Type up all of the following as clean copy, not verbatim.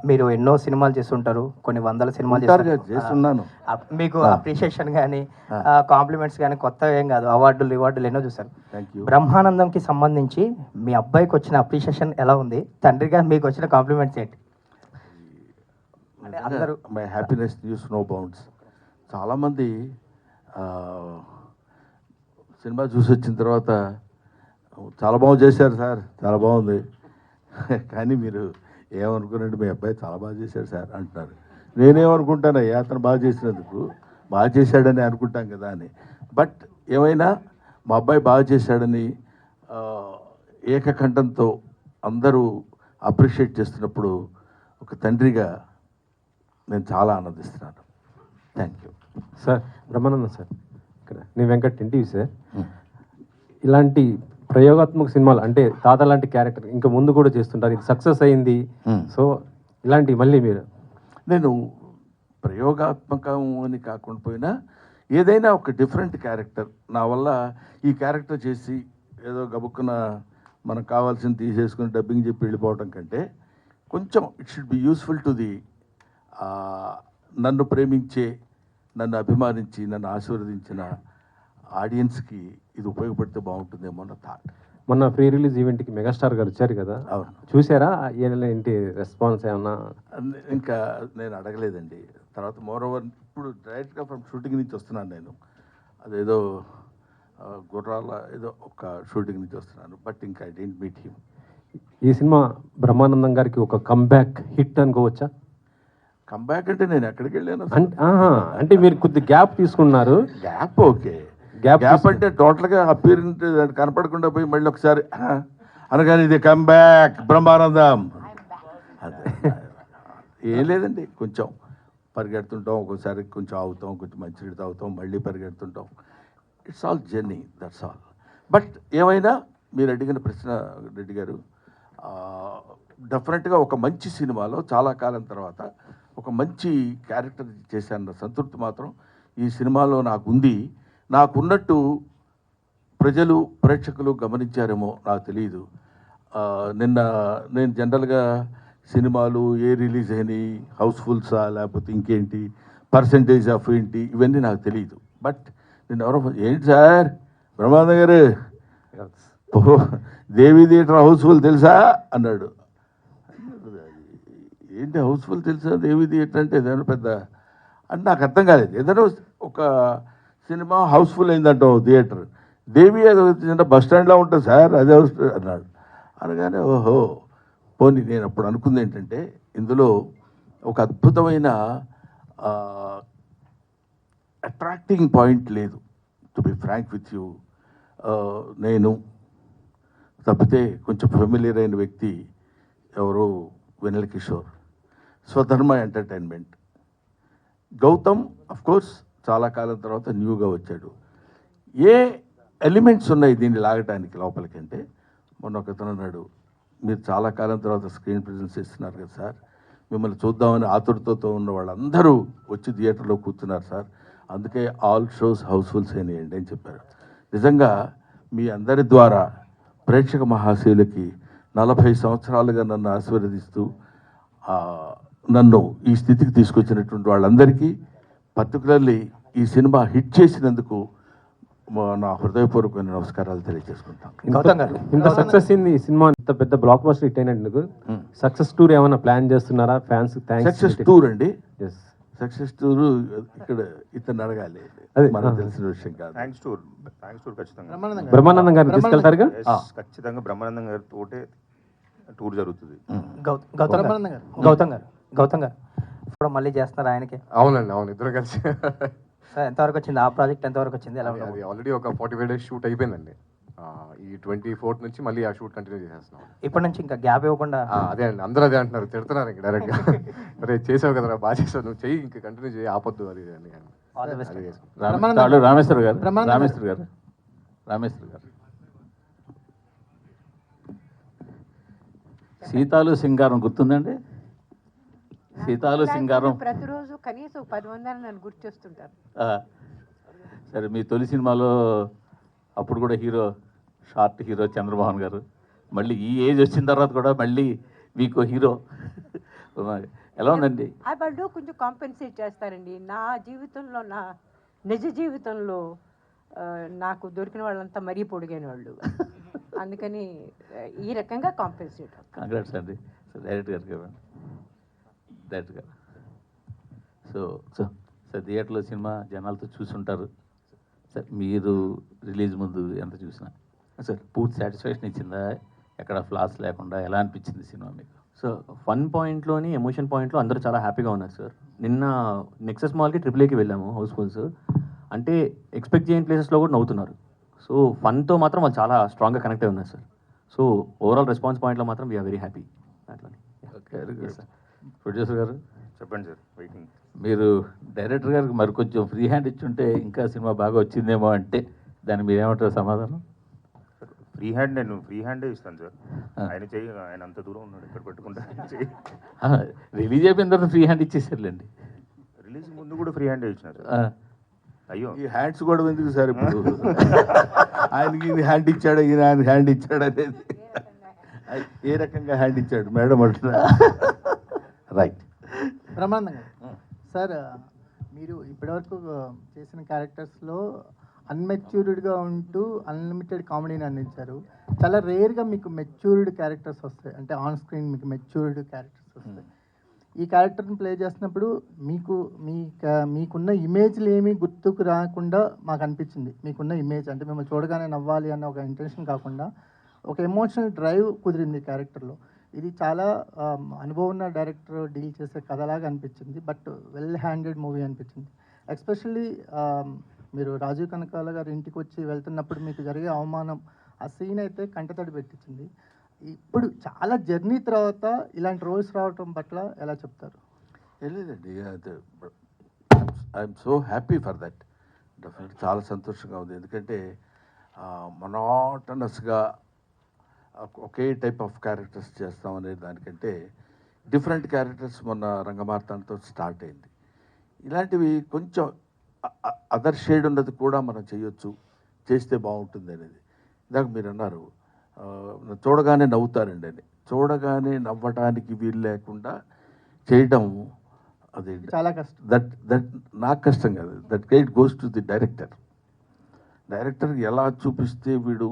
మీరు ఎన్నో సినిమాలు చేస్తుంటారు, కొన్ని వందల సినిమాలు చేస్తున్నాను. మీకు అప్రిషియేషన్ కానీ కాంప్లిమెంట్స్ కానీ కొత్తగా ఏం కాదు, అవార్డులు ఎన్నో చూసారు. బ్రహ్మానందంకి సంబంధించి మీ అబ్బాయికి వచ్చిన అప్రిషియేషన్ ఎలా ఉంది, తండ్రిగా మీకు వచ్చిన కాంప్లిమెంట్స్ ఏంటి? అందరూ my happiness knows no bounds. చాలామంది సినిమా చూసి వచ్చిన తర్వాత చాలా బాగా చేశారు సార్, చాలా బాగుంది, కానీ మీరు ఏమనుకున్నారంటే మీ అబ్బాయి చాలా బాగా చేశాడు సార్ అంటున్నారు. నేనేమనుకుంటానయ్యా, అతను బాగా చేసినందుకు బాగా చేశాడని అనుకుంటాం కదా అని. బట్ ఏమైనా మా అబ్బాయి బాగా చేశాడని ఏకకంఠంతో అందరూ అప్రిషియేట్ చేస్తున్నప్పుడు ఒక తండ్రిగా నేను చాలా ఆనందిస్తున్నాను. Thank you sir. Brahmanandam sir, ఇక్కడ నీ వెంకట్ ఎన్టీవీ సార్. ఇలాంటి ప్రయోగాత్మక సినిమాలు అంటే తాత లాంటి క్యారెక్టర్ ఇంకా ముందు కూడా చేస్తుంటారు, ఇది సక్సెస్ అయింది. సో ఇలాంటి మళ్ళీ నేను ప్రయోగాత్మకం అని కాకుండా పోయినా ఏదైనా ఒక డిఫరెంట్ క్యారెక్టర్ నా వల్ల ఈ క్యారెక్టర్ చేసి ఏదో గబుక్కున మనకు కావాల్సింది తీసేసుకుని డబ్బింగ్ చెప్పి వెళ్ళిపోవడం కంటే కొంచెం it should be useful to the నన్ను ప్రేమించే, నన్ను అభిమానించి, నన్ను ఆశీర్వదించిన ఆడియన్స్కి ఇది ఉపయోగపడితే బాగుంటుందేమో అన్న థాట్. మొన్న ప్రీ రిలీజ్ ఈవెంట్కి మెగాస్టార్ గారు వచ్చారు కదా, చూసారా? ఏంటి రెస్పాన్స్ ఏమన్నా? ఇంకా నేను అడగలేదండి. తర్వాత మోర్ ఓవర్ ఇప్పుడు డైరెక్ట్గా ఫ్రమ్ షూటింగ్ నుంచి వస్తున్నాను నేను. అదేదో గుర్రాల ఏదో ఒక షూటింగ్ నుంచి వస్తున్నాను. బట్ ఇంకా ఐ డెంట్ మీట్ హిమ్. ఈ సినిమా బ్రహ్మానందం గారికి ఒక కంబ్యాక్ హిట్ అనుకోవచ్చా? కంబ్యాక్ అంటే నేను ఎక్కడికి వెళ్ళాను అంటే మీరు కొద్ది గ్యాప్ తీసుకున్నారు. గ్యాప్ ఓకే, గ్యాప్ అంటే టోటల్గా అపీరెంట్ కనపడకుండా పోయి మళ్ళీ ఒకసారి అనగానే ఇది కంబ్యాక్ బ్రహ్మానందం అదే ఏం లేదండి. కొంచెం పరిగెడుతుంటాం, ఒక్కోసారి కొంచెం ఆగుతాం, కొంచెం మంచినీళ్ళు తాగుతాం, మళ్ళీ పరిగెడుతుంటాం. It's all journey, that's all. But ఏమైనా మీరు అడిగిన ప్రశ్న రెడ్డి గారు, డెఫినెట్గా ఒక మంచి సినిమాలో చాలా కాలం తర్వాత ఒక మంచి క్యారెక్టర్ చేశాన్న సంతృప్తి మాత్రం ఈ సినిమాలో నాకుంది. నాకున్నట్టు ప్రజలు, ప్రేక్షకులు గమనించారేమో నాకు తెలియదు. నిన్న నేను జనరల్గా సినిమాలు ఏ రిలీజ్ అయినాయి, హౌస్ఫుల్సా లేకపోతే ఇంకేంటి, పర్సంటేజ్ ఆఫ్ ఏంటి, ఇవన్నీ నాకు తెలియదు. బట్ నేను ఎవరో ఏంటి సార్ బ్రహ్మానంద గారు దేవి థియేటర్ హౌస్ఫుల్ తెలుసా అన్నాడు. ఏంటి హౌస్ఫుల్ తెలుసా, దేవి థియేటర్ అంటే ఏదైనా పెద్ద అని నాకు అర్థం కాలేదు. ఏదైనా ఒక సినిమా హౌస్ఫుల్ అయిందంటావు థియేటర్, దేవి ఏదో బస్ స్టాండ్లో ఉంటుంది సార్ అదే హౌస్ అన్నాడు. అనగానే ఓహో పోనీ నేను అప్పుడు అనుకుంది ఏంటంటే ఇందులో ఒక అద్భుతమైన అట్రాక్టింగ్ పాయింట్ లేదు. To be frank with you, నేను తప్పితే కొంచెం ఫెమిలియర్ అయిన వ్యక్తి ఎవరు వెన్నెల కిషోర్, స్వధర్మ ఎంటర్టైన్మెంట్. గౌతమ్ అఫ్కోర్స్ చాలా కాలం తర్వాత న్యూగా వచ్చాడు. ఏ ఎలిమెంట్స్ ఉన్నాయి దీన్ని లాగటానికి లోపలికి అంటే, మొన్న ఒకతను అన్నాడు, మీరు చాలా కాలం తర్వాత స్క్రీన్ ప్రెజెన్స్ ఇస్తున్నారు కదా సార్, మిమ్మల్ని చూద్దామని ఆతురతతో ఉన్న వాళ్ళందరూ వచ్చి థియేటర్లో కూర్చున్నారు సార్, అందుకే ఆల్ షోస్ హౌస్ఫుల్స్ అయినాయండి అని చెప్పారు. నిజంగా మీ అందరి ద్వారా ప్రేక్షక మహాశయులకి 40 సంవత్సరాలుగా నన్ను ఆశీర్వదిస్తూ నన్ను ఈ స్థితికి తీసుకొచ్చినటువంటి వాళ్ళందరికీ, పర్టికులర్లీ ఈ సినిమా హిట్ చేసినందుకు నా హృదయపూర్వకమైన నమస్కారాలు తెలియజేసుకుంటాను. ఇంత సక్సెస్ అయింది ఈ సినిమా, ఇంత పెద్ద బ్లాక్ బస్టర్ హిట్ అయినందుకు సక్సెస్ టూర్ ఏమైనా ప్లాన్ చేస్తున్నారా? ఫ్యాన్స్ సక్సెస్ టూర్ అండి, సక్సెస్ టూర్ ఇక్కడ ఇతను అడగాలి, అది మనకు తెలిసిన విషయం కాదు. థ్యాంక్స్ టూర్ ఖచ్చితంగా బ్రహ్మానందం గారిని తీసుకెళ్తారుగా? ఖచ్చితంగా బ్రహ్మానందం గారి తోటే టూర్ జరుగుతుంది. గౌతమ్ గారు ఇప్పుడు మళ్ళీ చేస్తున్నారు ఆయనకి? అవునండి, అవును, ఇద్దరు కలిసి. సార్ ఎంతవరకు వచ్చింది ఆ ప్రాజెక్ట్, ఎంతవరకు వచ్చింది? ఎలా అది ఆల్రెడీ ఒక 45 days షూట్ అయిపోయిందండి. ఈ 24th నుంచి మళ్ళీ ఆ షూట్ కంటిన్యూ చేసేస్తున్నాం. ఇప్పటి నుంచి ఇంకా గ్యాప్ ఇవ్వకుండా? అదే అండి, అందరూ అదే అంటున్నారు, తిడుతున్నారు ఇంకా డైరెక్ట్గా. అరే చేసావు కదరా, బాగా చేసావు, నువ్వు చెయ్యి, ఇంకా కంటిన్యూ చేయి, ఆపొద్దు అది అని. రామేశ్వర్ గారు సీతాలు సింగారం గుర్తుందండి? సీతాలు సింగారం ప్రతిరోజు కనీసం 10 మంది నన్ను గుర్తు చేస్తుంటారు. సరే, మీ తొలి సినిమాలో అప్పుడు కూడా షార్ట్ హీరో చంద్రమోహన్ గారు, మళ్ళీ ఈ ఏజ్ వచ్చిన తర్వాత కూడా మళ్ళీ మీకు హీరో ఎలా ఉందండి? ఆ వాళ్ళు కొంచెం కాంపెన్సేట్ చేస్తారండి. నా జీవితంలో, నా నిజ జీవితంలో నాకు దొరికిన వాళ్ళంతా మరీ పొడిగైన వాళ్ళు. అందుకని ఈ రకంగా కాంపెన్సేట్. కంగ్రాట్స్ అండి. సో డైరెక్టర్ గారికి ఇవ్వండి. డైరెక్టర్ గారు. సో సో సార్ థియేటర్లో సినిమా జనాలతో చూసుంటారు సార్. మీరు రిలీజ్ ముందు ఎంత చూసినా సార్ పూర్తి సాటిస్ఫాక్షన్ ఇచ్చిందా? ఎక్కడ ఫ్లాస్ లేకుండా ఎలా అనిపించింది సినిమా మీకు? సో ఫన్ పాయింట్లోని ఎమోషన్ పాయింట్లో అందరూ చాలా హ్యాపీగా ఉన్నారు సార్. నిన్న నెక్సెస్ మాల్కి ట్రిపుల్ఏకి వెళ్ళాము హౌస్ఫుల్స్. అంటే ఎక్స్పెక్ట్ చేయని ప్లేసెస్లో కూడా నవ్వుతున్నారు. సో ఫన్తో మాత్రం వాళ్ళు చాలా స్ట్రాంగ్గా కనెక్ట్ అయి ఉన్నారు సార్. సో ఓవరాల్ రెస్పాన్స్ పాయింట్లో మాత్రం వీఆర్ వెరీ హ్యాపీ. అట్లా ఓకే సార్. ప్రొడ్యూసర్ గారు చెప్పండి సార్, వెయిటింగ్. మీరు డైరెక్టర్ గారికి మరి కొంచెం ఫ్రీ హ్యాండ్ ఇచ్చుంటే ఇంకా సినిమా బాగా వచ్చిందేమో అంటే దాన్ని మీరు ఏమంటారు సమాధానం? ఫ్రీ హ్యాండ్ నేను ఫ్రీ హ్యాండే ఇస్తాను సార్. ఆయన చెయ్యి, ఆయన అంత దూరం ఉన్నాడు, ఇక్కడ పెట్టుకుంటా చెయ్యి. రిలీజ్ అయిపోయిన తర్వాత ఫ్రీ హ్యాండ్ ఇచ్చేసారులేండి. రిలీజ్ ముందు కూడా ఫ్రీ హ్యాండే ఇచ్చిన సార్. అయ్యో, ఈ హ్యాండ్స్ కూడా ఎందుకు సార్ ఇప్పుడు? ఆయనకి ఇది హ్యాండ్ ఇచ్చాడు, ఈయన ఆయన హ్యాండ్ ఇచ్చాడు అనేది ఏ రకంగా హ్యాండ్ ఇచ్చాడు మేడం అంటున్నా. రైట్. బ్రహ్మానందంగా సార్, మీరు ఇప్పటివరకు చేసిన క్యారెక్టర్స్లో అన్మెచ్యూర్డ్గా ఉంటూ అన్లిమిటెడ్ కామెడీని అందించారు. చాలా రేర్గా మీకు మెచ్యూర్డ్ క్యారెక్టర్స్ వస్తాయి, అంటే ఆన్ స్క్రీన్ మీకు మెచ్యూర్డ్ క్యారెక్టర్స్ వస్తాయి. ఈ క్యారెక్టర్ని ప్లే చేసినప్పుడు మీకున్న ఇమేజ్లు ఏమీ గుర్తుకు రాకుండా మాకు అనిపించింది. మీకున్న ఇమేజ్ అంటే మిమ్మల్ని చూడగానే నవ్వాలి అన్న ఒక ఇంటెన్షన్ కాకుండా ఒక ఎమోషనల్ డ్రైవ్ కుదిరింది ఈ క్యారెక్టర్లో. ఇది చాలా అనుభవం ఉన్న డైరెక్టర్ డీల్ చేసే కథలాగా అనిపించింది, బట్ వెల్ హ్యాండెడ్ మూవీ అనిపించింది. ఎస్పెషల్లీ మీరు రాజీవ్ కనకాల గారి ఇంటికి వచ్చి వెళ్తున్నప్పుడు మీకు జరిగే అవమానం, ఆ సీన్ అయితే కంటతడి పెట్టించింది. ఇప్పుడు చాలా జర్నీ తర్వాత ఇలాంటి రోల్స్ రావటం పట్ల ఎలా చెప్తారు? లేదండి, I'm so happy for that. Definitely చాలా సంతోషంగా ఉంది. ఎందుకంటే మొనాటనస్గా ఒకే టైప్ ఆఫ్ క్యారెక్టర్స్ చేస్తాం అనే దానికంటే డిఫరెంట్ క్యారెక్టర్స్ మొన్న రంగమార్తాండతో స్టార్ట్ అయింది. ఇలాంటివి కొంచెం అదర్ షేడ్ ఉన్నది కూడా మనం చేయొచ్చు, చేస్తే బాగుంటుంది అనేది. ఇందాక మీరు అన్నారు చూడగానే నవ్వుతారండి అని. చూడగానే నవ్వటానికి వీలు లేకుండా చేయడం అది చాలా కష్టం. దట్ నాకు కష్టం కాదు. That guide goes to the director. Director ఎలా చూపిస్తే వీడు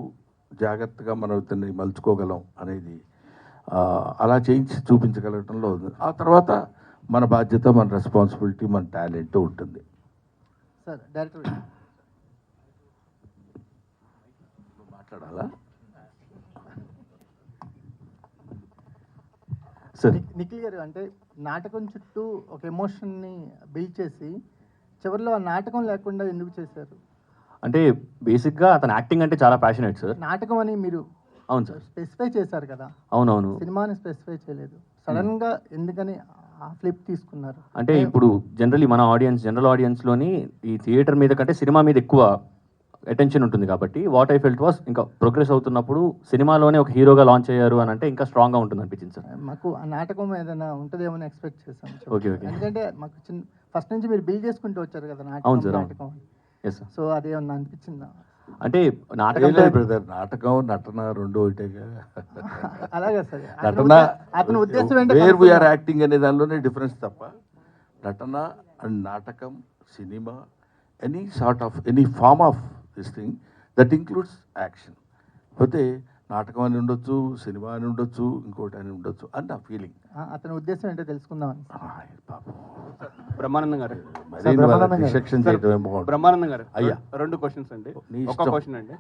జాగ్రత్తగా మనం ఇతన్ని మలుచుకోగలం అనేది అలా చేయించి చూపించగలగటంలో ఉంది. ఆ తర్వాత మన బాధ్యత, మన రెస్పాన్సిబిలిటీ, మన టాలెంట్ ఉంటుంది. సార్ డైరెక్టర్ మాట్లాడాలా? సార్ నిఖిల్ గారు, అంటే నాటకం చుట్టూ ఒక ఎమోషన్ని బిల్డ్ చేసి చివరిలో ఆ నాటకం లేకుండా ఎందుకు చేశారు? అంటే బేసిక్గా అతను యాక్టింగ్ అంటే చాలా ప్యాషనేట్ సార్. నాటకం అని మీరు అవును సార్ స్పెసిఫై చేశారు కదా, అవునవును. సినిమాని స్పెసిఫై చేయలేదు. సడన్గా ఎందుకని ఆ ఫ్లిప్ తీసుకున్నారు? అంటే ఇప్పుడు జనరల్ ఆడియన్స్లోని ఈ థియేటర్ మీద కంటే సినిమా మీద ఎక్కువ అటెన్షన్ ఉంటుంది కాబట్టి వాట్ ఐ ఫెల్ట్ వాస్ ఇంకా ప్రోగ్రెస్ అవుతున్నప్పుడు సినిమాలోనే ఒక హీరోగా లాంచ్ అయ్యారు అని అంటే ఇంకా స్ట్రాంగ్గా ఉంటుంది అనిపించింది సార్. మాకు ఆ నాటకం ఏదైనా ఉంటుందేమో అని ఎక్స్పెక్ట్ చేశాం. Okay okay. ఎందుకంటే మాకు ఫస్ట్ నుంచి మీరు బిల్డ్ చేసుకుంటూ వచ్చారు కదా అవును సార్, నాటకం. Yes sir. సో అదేమన్నా అనిపించిందా? అంటే నాటకం బ్రదర్, నాటకం నటన రెండు ఒకటేగా. అలాగే సార్, నటన అతని ఉద్దేశం వేర్ వీఆర్ యాక్టింగ్ అనే దానిలోనే డిఫరెన్స్ తప్ప నటన అండ్ నాటకం, cinema, any sort of any form of this thing that includes action. పోతే నాటకం అని ఉండొచ్చు, సినిమా అని ఉండొచ్చు, ఇంకోటి అని ఉండొచ్చు అని నా ఫీలింగ్. అతని ఉద్దేశం ఏంటో తెలుసుకుందాం. బ్రహ్మానందం గారు, సెక్షన్ చేయడం బ్రహ్మానందం గారు, అయ్యా 2 క్వశ్చన్స్ అండి. ఒక క్వశ్చన్ అండి.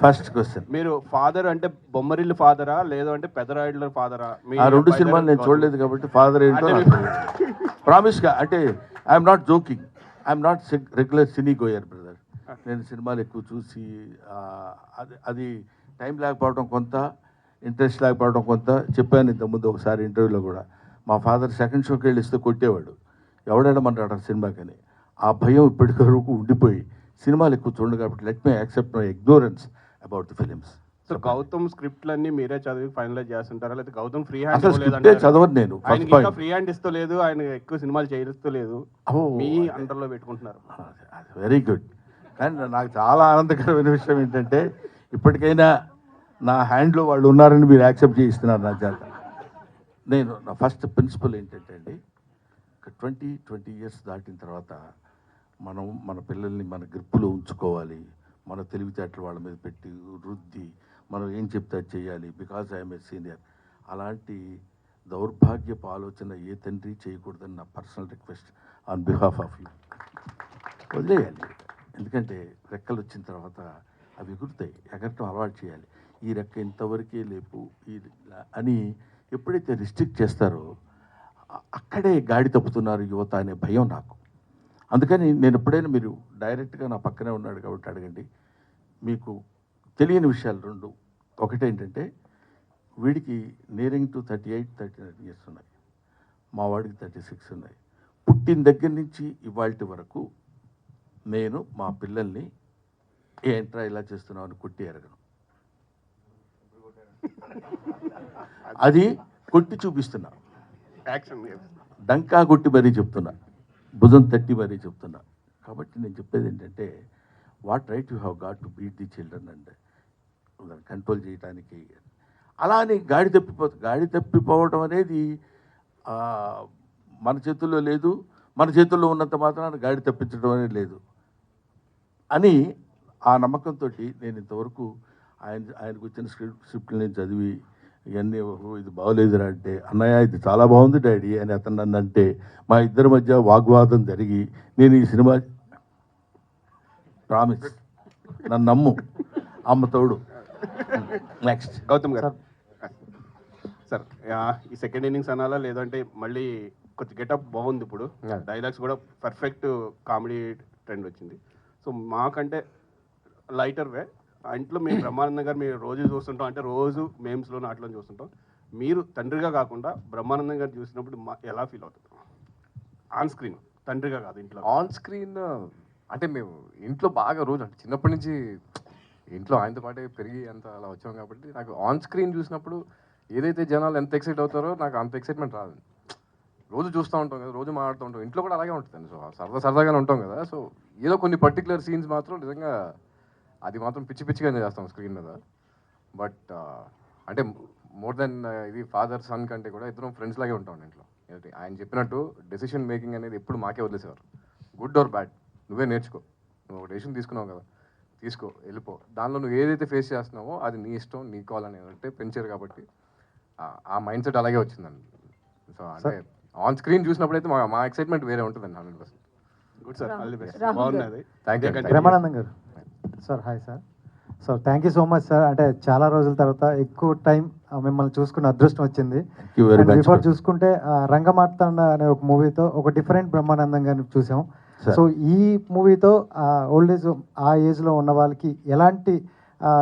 ఫస్ట్ క్వశ్చన్, మీరు ఫాదర్ అంటే బొమ్మరిల్లు ఫాదరా లేదు అంటే పెదరాయుడుల ఫాదరా? ఆ 2 సినిమాలు నేను చూడలేదు కాబట్టి ఫాదర్ ఏంటో ప్రామిస్గా, అంటే I'm not joking, I'm not regular cine goer brother. నేను సినిమాలు ఎక్కువ చూసి అది టైం లేకపోవడం కొంత, ఇంట్రెస్ట్ లేకపోవడం కొంత. చెప్పాను ఇంతకుముందు ఒకసారి ఇంటర్వ్యూలో కూడా, మా ఫాదర్ సెకండ్ షోకి వెళ్ళి ఇస్తే కొట్టేవాడు, ఎవడేడమన్నాడు ఆ సినిమాకని. ఆ భయం ఇప్పటికి వరకు ఉండిపోయి సినిమాలు ఎక్కువ చూడండి కాబట్టి let me accept my ignorance about the films. So Gautam స్క్రిప్ట్లన్నీ మీరే చదివి ఫైనలైజ్ చేస్తుంటారా లేకపోతే గౌతమ్ ఫ్రీ అసలు హ్యాండ్ స్క్రిప్టే చదవను నేను. ఫస్ట్ పాయింట్, ఫ్రీ హ్యాండ్ ఇస్తూ లేదు, ఆయన ఎక్కువ సినిమాలు చేయిస్తూ లేదు, మీ అండర్లో పెట్టుకుంటున్నారు. Very good. కానీ నాకు చాలా ఆనందకరమైన విషయం ఏంటంటే ఇప్పటికైనా నా హ్యాండ్లో వాళ్ళు ఉన్నారని మీరు యాక్సెప్ట్ చేయిస్తున్నారు నా చేత. నేను నా ఫస్ట్ ప్రిన్సిపల్ ఏంటంటే అండి, 20 ఇయర్స్ దాటిన తర్వాత మనం మన పిల్లల్ని మన గ్రిప్పులో ఉంచుకోవాలి, మన తెలివితేటలు వాళ్ళ మీద పెట్టి రుద్ది మనం ఏం చెప్తే అది చేయాలి, బికాజ్ ఐఎమ్ ఏ సీనియర్. అలాంటి దౌర్భాగ్యపు ఆలోచన ఏ తండ్రి చేయకూడదని నా personal request on behalf of you. వదిలేయాలి, ఎందుకంటే రెక్కలు వచ్చిన తర్వాత అవి ఎగురుతాయి, ఎగరటం అలవాటు చేయాలి. ఈ రెక్క ఇంతవరకే లేపు అని ఎప్పుడైతే రిస్ట్రిక్ట్ చేస్తారో అక్కడే గాడి తప్పుతున్నారు యువత అనే భయం నాకు. అందుకని నేను ఎప్పుడైనా, మీరు డైరెక్ట్గా నా పక్కనే ఉన్నాడు కాబట్టి అడగండి, మీకు తెలియని విషయాలు రెండు. ఒకటేంటంటే వీడికి నియరింగ్ టు 38-39 ఇయర్స్ ఉన్నాయి, మా వాడికి 36 ఉన్నాయి. పుట్టిన దగ్గర నుంచి ఇవాళ వరకు నేను మా పిల్లల్ని ఏంట్రా ఇలా చేస్తున్నావు అని కొట్టి ఎరగను. అది కొట్టి చూపిస్తున్నా, డంకా కొట్టి మరీ చెప్తున్నా, భుజం తట్టి మరీ చెప్తున్నా. కాబట్టి నేను చెప్పేది ఏంటంటే, what right you have got to beat the children and control చేయడానికి. అలా అని గాడి తప్పిపోవడం అనేది మన చేతుల్లో లేదు, మన చేతుల్లో ఉన్నంత మాత్రాన గాడి తప్పించడం అనేది లేదు అని ఆ నమ్మకంతో నేను ఇంతవరకు ఆయనకు వచ్చిన స్క్రిప్ట్లు నేను చదివి ఇవన్నీ ఇది బాగోలేదురా అంటే, అన్నయ్య ఇది చాలా బాగుంది డాడీ అని అతను నన్ను అంటే, మా ఇద్దరి మధ్య వాగ్వాదం జరిగి నేను ఈ సినిమా ప్రామిస్, నన్ను నమ్ము, అమ్మ తోడు. నెక్స్ట్ గౌతమ్ గారు సార్, ఈ సెకండ్ ఇన్నింగ్స్ అనాలా లేదంటే మళ్ళీ కొంచెం గెటప్ బాగుంది, ఇప్పుడు డైలాగ్స్ కూడా పర్ఫెక్ట్ కామెడీ ట్రెండ్ వచ్చింది. సో మాకంటే లైటర్ వే ఇంట్లో మేము బ్రహ్మానందం గారు మీరు రోజు చూస్తుంటాం, అంటే రోజు మేమ్స్లో అట్లా చూస్తుంటాం. మీరు తండ్రిగా కాకుండా బ్రహ్మానందం గారు చూసినప్పుడు ఎలా ఫీల్ అవుతుంది ఆన్ స్క్రీన్? తండ్రిగా కాదు, ఇంట్లో ఆన్ స్క్రీన్ అంటే మేము ఇంట్లో బాగా రోజు అంటే చిన్నప్పటి నుంచి ఇంట్లో ఆయనతో పాటే పెరిగి అంత అలా వచ్చాం కాబట్టి నాకు ఆన్ స్క్రీన్ చూసినప్పుడు ఏదైతే జనాలు ఎంత ఎక్సైట్ అవుతారో నాకు అంత ఎక్సైట్మెంట్ రాదు. రోజు చూస్తూ ఉంటాం కదా, రోజు మాట్లాడుతూ ఉంటాం, ఇంట్లో కూడా అలాగే ఉంటుంది. సో సరదాగానే ఉంటాం కదా. సో ఏదో కొన్ని పర్టికులర్ సీన్స్ మాత్రం నిజంగా అది మాత్రం పిచ్చిగా చేస్తాం స్క్రీన్ మీద. బట్ అంటే మోర్ దెన్ ఇది ఫాదర్ సన్ కంటే కూడా ఇద్దరం ఫ్రెండ్స్ లాగే ఉంటాం ఇంట్లో. ఆయన చెప్పినట్టు డెసిషన్ మేకింగ్ అనేది ఎప్పుడు మాకే వదిలేసేవారు. గుడ్ ఆర్ బ్యాడ్ నువ్వే నేర్చుకో, నువ్వు ఒక డెసిషన్ తీసుకున్నావు కదా, తీసుకో, వెళ్ళిపో, దానిలో నువ్వు ఏదైతే ఫేస్ చేస్తున్నావో అది నీ ఇష్టం, నీ కాల్ అని అంటే పెంచారు కాబట్టి ఆ మైండ్ సెట్ అలాగే వచ్చిందండి. సో అంటే ఆన్ స్క్రీన్ చూసినప్పుడైతే మా ఎక్సైట్మెంట్ వేరే ఉంటుందండి 100%. Good sir, all the best. బాగున్నది. Thank you. Brahmanandam garu sir, hi sir. So thank you so much sir. అంటే చాలా రోజుల తర్వాత ఎక్కువ టైం మిమ్మల్ని చూసుకున్న అదృష్టం వచ్చింది. బిఫోర్ చూసుకుంటే రంగమార్తాండ అనే ఒక మూవీతో ఒక డిఫరెంట్ బ్రహ్మానందం గారిని చూసాం. సో ఈ మూవీతో ఓల్డ్ ఏజ్ ఆ ఏజ్లో ఉన్న వాళ్ళకి ఎలాంటి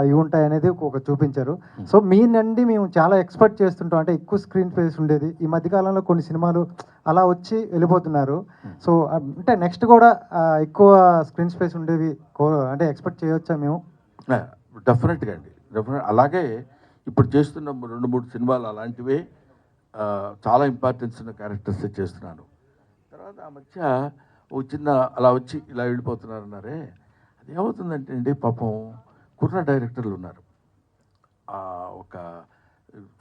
ఇవి ఉంటాయి అనేది ఒక చూపించారు. సో మీ నుండి మేము చాలా ఎక్స్పెక్ట్ చేస్తుంటాం, అంటే ఎక్కువ స్క్రీన్ స్పేస్ ఉండేది. ఈ మధ్యకాలంలో కొన్ని సినిమాలు అలా వచ్చి వెళ్ళిపోతున్నారు. సో అంటే నెక్స్ట్ కూడా ఎక్కువ స్క్రీన్ స్పేస్ ఉండేవి అంటే ఎక్స్పెక్ట్ చేయవచ్చా మేము? డెఫినెట్గా అండి, డెఫినెట్. అలాగే ఇప్పుడు చేస్తున్న 2-3 సినిమాలు అలాంటివే, చాలా ఇంపార్టెన్స్ ఉన్న క్యారెక్టర్స్ చేస్తున్నాను. తర్వాత ఆ మధ్య ఒక చిన్న అలా వచ్చి ఇలా వెళ్ళిపోతున్నారు అన్నారే, అది ఏమవుతుందంటే అండి, పాపం కుర్ర డైరెక్టర్లు ఉన్నారు, ఒక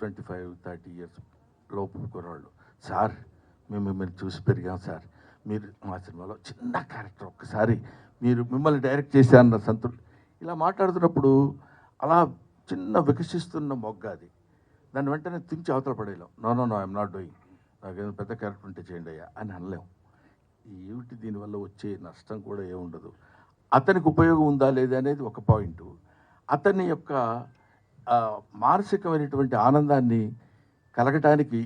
25-30 ఇయర్స్ లోపు కుర్రాళ్ళు. సార్ మేము మిమ్మల్ని చూసి పెరిగాం సార్, మీరు మా సినిమాలో చిన్న క్యారెక్టర్ ఒక్కసారి మీరు మిమ్మల్ని డైరెక్ట్ చేశారన్న సంతృప్తి. ఇలా మాట్లాడుతున్నప్పుడు అలా చిన్న వికసిస్తున్న మొగ్గ అది, దాన్ని వెంటనే తించి అవతల పడేయలేం. నో ఐఎమ్ నాట్ డూయింగ్, నాకేదో పెద్ద క్యారెక్టర్ ఉంటే చేయండి అయ్యా అని అనలేం. ఏమిటి దీనివల్ల వచ్చే నష్టం కూడా ఏముండదు. అతనికి ఉపయోగం ఉందా లేదా అనేది ఒక పాయింట్. అతని యొక్క మానసికమైనటువంటి ఆనందాన్ని కలగటానికి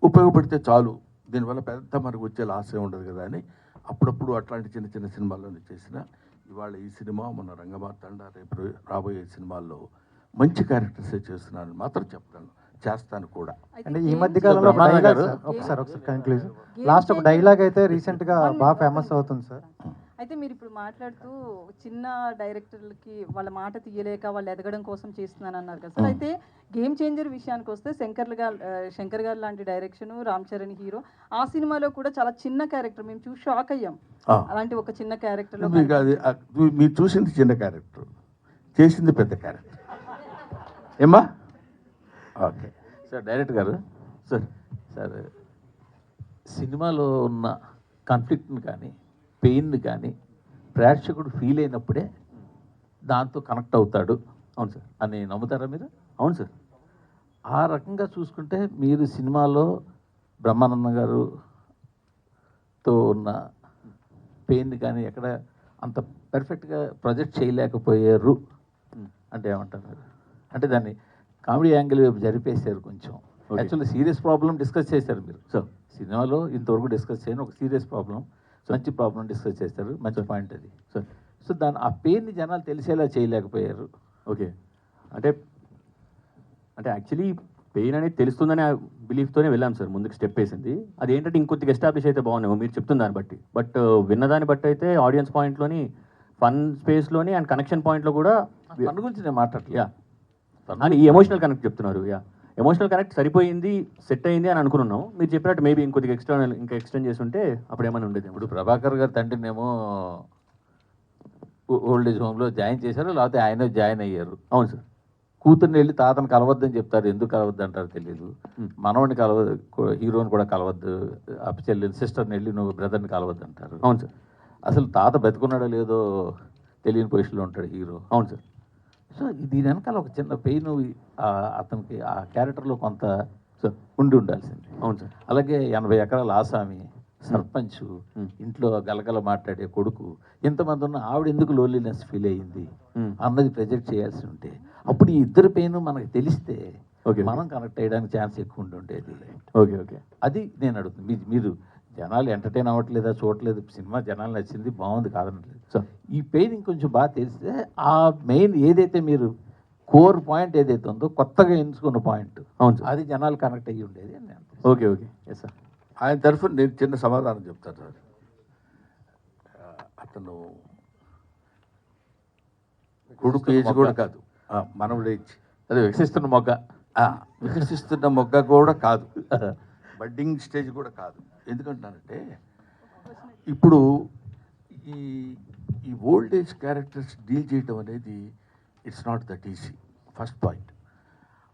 ఉపయోగపడితే చాలు, దీనివల్ల పెద్ద మనకు వచ్చే లాస్ ఏ ఉండదు కదా అని అప్పుడప్పుడు అట్లాంటి చిన్న చిన్న సినిమాల్లోనే చేసిన. ఇవాళ ఈ సినిమా, మన రంగమార్తాండ, రేపు రాబోయే సినిమాల్లో మంచి క్యారెక్టర్సే చేస్తున్నాను మాత్రం చెప్తాను, చేస్తాను కూడా. అంటే ఈ మధ్య కాలంలో ఒకసారి కన్క్లూజన్ లాస్ట్ ఒక డైలాగ్ అయితే రీసెంట్గా బాగా ఫేమస్ అవుతుంది సార్. అయితే మీరు ఇప్పుడు మాట్లాడుతూ చిన్న డైరెక్టర్లకి వాళ్ళ మాట తీయలేక వాళ్ళు ఎదగడం కోసం చేస్తున్నాను అన్నారు కదా సార్. అయితే గేమ్ చేంజర్ విషయానికి వస్తే శంకర్ గారు లాంటి డైరెక్షన్, రామ్ చరణ్ హీరో, ఆ సినిమాలో కూడా చాలా చిన్న క్యారెక్టర్ మేము చూసి షాక్ అయ్యాం. అలాంటి ఒక చిన్న క్యారెక్టర్లో మీరు చూసింది చిన్న క్యారెక్టర్, చేసింది పెద్ద క్యారెక్టర్ ఏమ్మా? ఓకే సార్, డైరెక్టర్ గారు సార్, సార్ సినిమాలో ఉన్న కాన్ఫ్లిక్ట్ని కానీ పెయిన్ని కానీ ప్రేక్షకుడు ఫీల్ అయినప్పుడే దాంతో కనెక్ట్ అవుతాడు. అవును సార్. అని నమ్ముతారా మీరు? అవును సార్. ఆ రకంగా చూసుకుంటే మీరు సినిమాలో బ్రహ్మానందం గారుతో ఉన్న పెయిన్ కానీ ఎక్కడ అంత పర్ఫెక్ట్గా ప్రొజెక్ట్ చేయలేకపోయారు అంటే ఏమంటారు మీరు? అంటే దాన్ని కామెడీ యాంగిల్ వైపు జరిపేశారు కొంచెం. యాక్చువల్లీ సీరియస్ ప్రాబ్లం డిస్కస్ చేశారు మీరు. సో సినిమాలో ఇంతవరకు డిస్కస్ చేయని ఒక సీరియస్ ప్రాబ్లం, మంచి ప్రాబ్లం డిస్కస్ చేశారు. మంచి పాయింట్ అది. సో దాని ఆ పెయిన్ని జనాలు తెలిసేలా చేయలేకపోయారు. ఓకే. అంటే యాక్చువల్లీ పెయిన్ అనేది తెలుస్తుందనే బిలీఫ్తోనే వెళ్ళాం సార్ ముందుకు స్టెప్ వేసింది. అది ఏంటంటే ఇంకొద్దిగా ఎస్టాబ్లిష్ అయితే బాగున్నాయి మీరు చెప్తున్న దాన్ని బట్టి. బట్ విన్నదాన్ని బట్టి అయితే ఆడియన్స్ పాయింట్లోని ఫన్ స్పేస్లోని అండ్ కనెక్షన్ పాయింట్లో కూడా దాని గురించి నేను మాట్లాడలేదు. యా అని ఈ ఎమోషనల్ కనెక్ట్ చెప్తున్నారు. యా ఎమోషనల్ కనెక్ట్ సరిపోయింది, సెట్ అయింది అని అనుకున్నాం. మీరు చెప్పినట్టు మేబీ ఇంకొద్దిగా ఇంకా ఎక్స్టెండ్ చేస్తుంటే అప్పుడు ఏమైనా ఉండేది. ఇప్పుడు ప్రభాకర్ గారు తండ్రినేమో ఓల్డ్ ఏజ్ హోమ్లో జాయిన్ చేశారు, లేకపోతే ఆయన జాయిన్ అయ్యారు. అవును సార్. కూతుర్ని వెళ్ళి తాతను కలవద్దని చెప్తారు. ఎందుకు కలవద్దు అంటారు తెలియదు. మనవడిని కలవద్దు, హీరోని కూడా కలవద్దు, చెల్లిని సిస్టర్ని వెళ్ళి నువ్వు బ్రదర్ని కలవద్దు అంటారు. అవును సార్. అసలు తాత బతుకున్నాడో లేదో తెలియని పొజిషన్లో ఉంటాడు హీరో. అవును సార్. సో దీని వెనకాల ఒక చిన్న పెయిన్ అతనికి ఆ క్యారెక్టర్లో కొంత ఉండి ఉండాల్సింది. అవును సార్. అలాగే 80 ఎకరాల ఆసామి, సర్పంచ్, ఇంట్లో గలగల మాట్లాడే కొడుకు, ఇంతమంది ఉన్న ఆవిడ ఎందుకు లోన్లీనెస్ ఫీల్ అయ్యింది అన్నది ప్రొజెక్ట్ చేయాల్సి ఉంటే అప్పుడు ఈ ఇద్దరు పెయిన్ మనకు తెలిస్తే మనం కనెక్ట్ అయ్యడానికి ఛాన్స్ ఎక్కువ ఉండేది. Okay okay. అది నేను అడుగుతుంది. మీరు జనాలు ఎంటర్టైన్ అవ్వట్లేదా, చూడట్లేదు, సినిమా జనాలు నచ్చింది, బాగుంది కాదనట్లేదు. సో ఈ పెయిన్ ఇంకొంచెం బాగా తెలిస్తే ఆ మెయిన్ ఏదైతే మీరు కోర్ పాయింట్ ఏదైతే ఉందో కొత్తగా ఎంచుకున్న పాయింట్, అవును సార్, అది జనాలు కనెక్ట్ అయ్యి ఉండేది అని నేను. Okay okay. Yes sir. ఆయన తరఫున నేను చిన్న సమాధానం చెప్తాను సార్. అతను కొడుకు ఏజ్ కూడా కాదు, మనవడు ఏజ్, అదే వికసిస్తున్న మొగ్గ, వికసిస్తున్న మొగ్గ కూడా కాదు, బడ్డింగ్ స్టేజ్ కూడా కాదు. ఎందుకంటున్నానంటే ఇప్పుడు ఈ ఓల్డ్ ఏజ్ క్యారెక్టర్స్ డీల్ చేయటం అనేది it's not that easy. First point,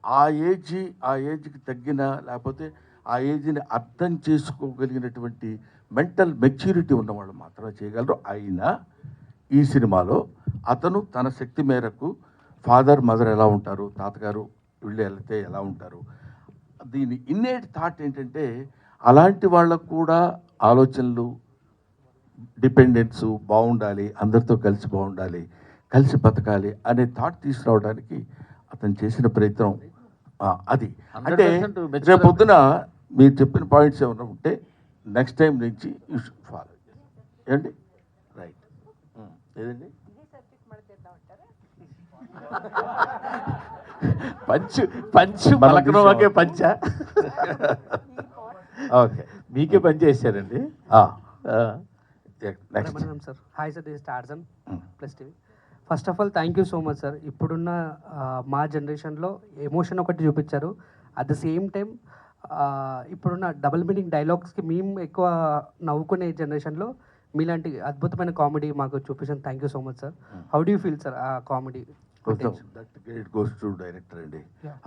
ఆ ఏజ్కి తగ్గిన లేకపోతే ఆ ఏజ్ని అర్థం చేసుకోగలిగినటువంటి మెంటల్ మెచ్యూరిటీ ఉన్నవాళ్ళు మాత్రమే చేయగలరు. అయినా ఈ సినిమాలో అతను తన శక్తి మేరకు ఫాదర్ మదర్ ఎలా ఉంటారు, తాతగారు వీళ్ళు వెళ్తే ఎలా ఉంటారు, దీని ఇన్నేట్ థాట్ ఏంటంటే అలాంటి వాళ్ళకు కూడా ఆలోచనలు, డిపెండెన్స్ బాగుండాలి, అందరితో కలిసి బాగుండాలి, కలిసి బతకాలి అనే థాట్ తీసుకురావడానికి అతను చేసిన ప్రయత్నం అది. అంటే రేపు పొద్దున మీరు చెప్పిన పాయింట్స్ ఏమైనా ఉంటే నెక్స్ట్ టైం నుంచి యూ షుడ్ ఫాలో. ఏమండి? రైట్. ఏదండి? పంచు పలకనోకే పంచ. ఓకే, మీకే పని చేశారండి. Sir hi sir, this Tarzan plus TV. First of all thank you so much sir. ఇప్పుడున్న మా జనరేషన్లో ఎమోషన్ ఒకటి చూపించారు. అట్ ద సేమ్ టైం ఇప్పుడున్న డబుల్ మీనింగ్ డైలాగ్స్కి మేము ఎక్కువ నవ్వుకునే జనరేషన్లో మీలాంటి అద్భుతమైన కామెడీ మాకు చూపించాను. Thank you so much sir. How do you feel sir ఆ comedy? That great goes to director అండి.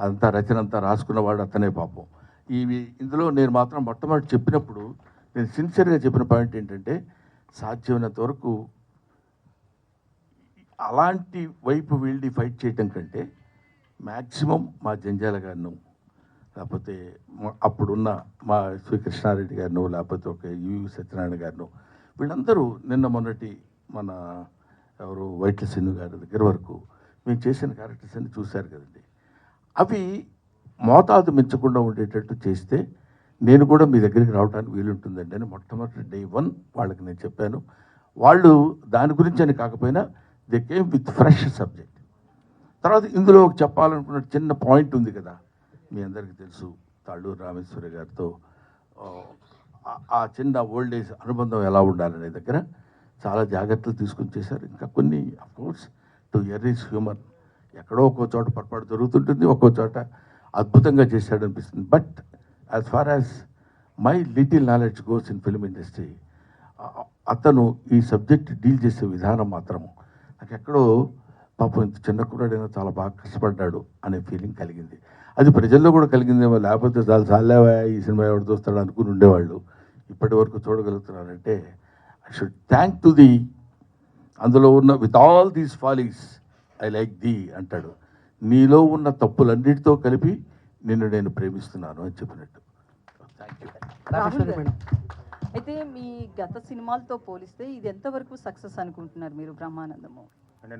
అంతా రచన అంతా రాసుకున్నవాడు అతనే పాపం. ఇందులో నేను మాత్రం మొట్టమొదటి చెప్పినప్పుడు నేను సిన్సియర్గా చెప్పిన పాయింట్ ఏంటంటే సాధ్యమైనంత వరకు అలాంటి వైపు వీళ్ళని ఫైట్ చేయటం కంటే మ్యాక్సిమం మా జంజాల గారిను, లేకపోతే అప్పుడున్న మా శ్రీకృష్ణారెడ్డి గారిను, లేకపోతే ఒక యువి సత్యనారాయణ గారిను, వీళ్ళందరూ నిన్న మొన్నటి మన ఎవరు వైట్ల సిన్ను గారి దగ్గర వరకు మేము చేసిన క్యారెక్టర్స్ అన్ని చూశారు కదండి. అవి మోతాదు మించకుండా ఉండేటట్టు చేస్తే నేను కూడా మీ దగ్గరికి రావడానికి వీలుంటుందండి అని మొట్టమొదటి డే 1 వాళ్ళకి నేను చెప్పాను. వాళ్ళు దాని గురించి అని కాకపోయినా they came with fresh subject. తర్వాత ఇందులో చెప్పాలనుకున్న చిన్న పాయింట్ ఉంది కదా, మీ అందరికీ తెలుసు, తాళ్ళూరు రామేశ్వరి గారితో ఆ చిన్న ఓల్డ్ ఏజ్ అనుబంధం ఎలా ఉండాలనే దగ్గర చాలా జాగ్రత్తలు తీసుకుని చేశారు. ఇంకా కొన్ని అఫ్కోర్స్ టు ఎర్రీస్ హ్యూమన్, ఎక్కడో ఒక్కో చోట పొరపాటు జరుగుతుంటుంది, ఒక్కో చోట అద్భుతంగా చేశాడు అనిపిస్తుంది. But as far as my little knowledge goes in film industry, అతను ఈ సబ్జెక్ట్ డీల్ చేసే విధానం మాత్రము నాకు ఎక్కడో పాపం ఇంత చిన్న కుర్రాడైనా చాలా బాగా కష్టపడ్డాడు అనే ఫీలింగ్ కలిగింది. అది ప్రజల్లో కూడా కలిగిందేమో, లేకపోతే చాలా చాలేవా ఈ సినిమా ఎవరు చూస్తాడు అనుకుని ఉండేవాళ్ళు. ఇప్పటి వరకు చూడగలుగుతున్నారంటే I should thank to the, అందులో ఉన్న with all these follies I like the అంటాడు. నీలో ఉన్న తప్పులన్నిటితో కలిపి నిన్ను నేను ప్రేమిస్తున్నాను అని చెప్పినట్టు. Thank you. రాహుల్ గారు, అయితే మీ గత సినిమాలతో పోలిస్తే ఇది ఎంతవరకు సక్సెస్ అనుకుంటున్నారు మీరు బ్రహ్మానందము? అంటే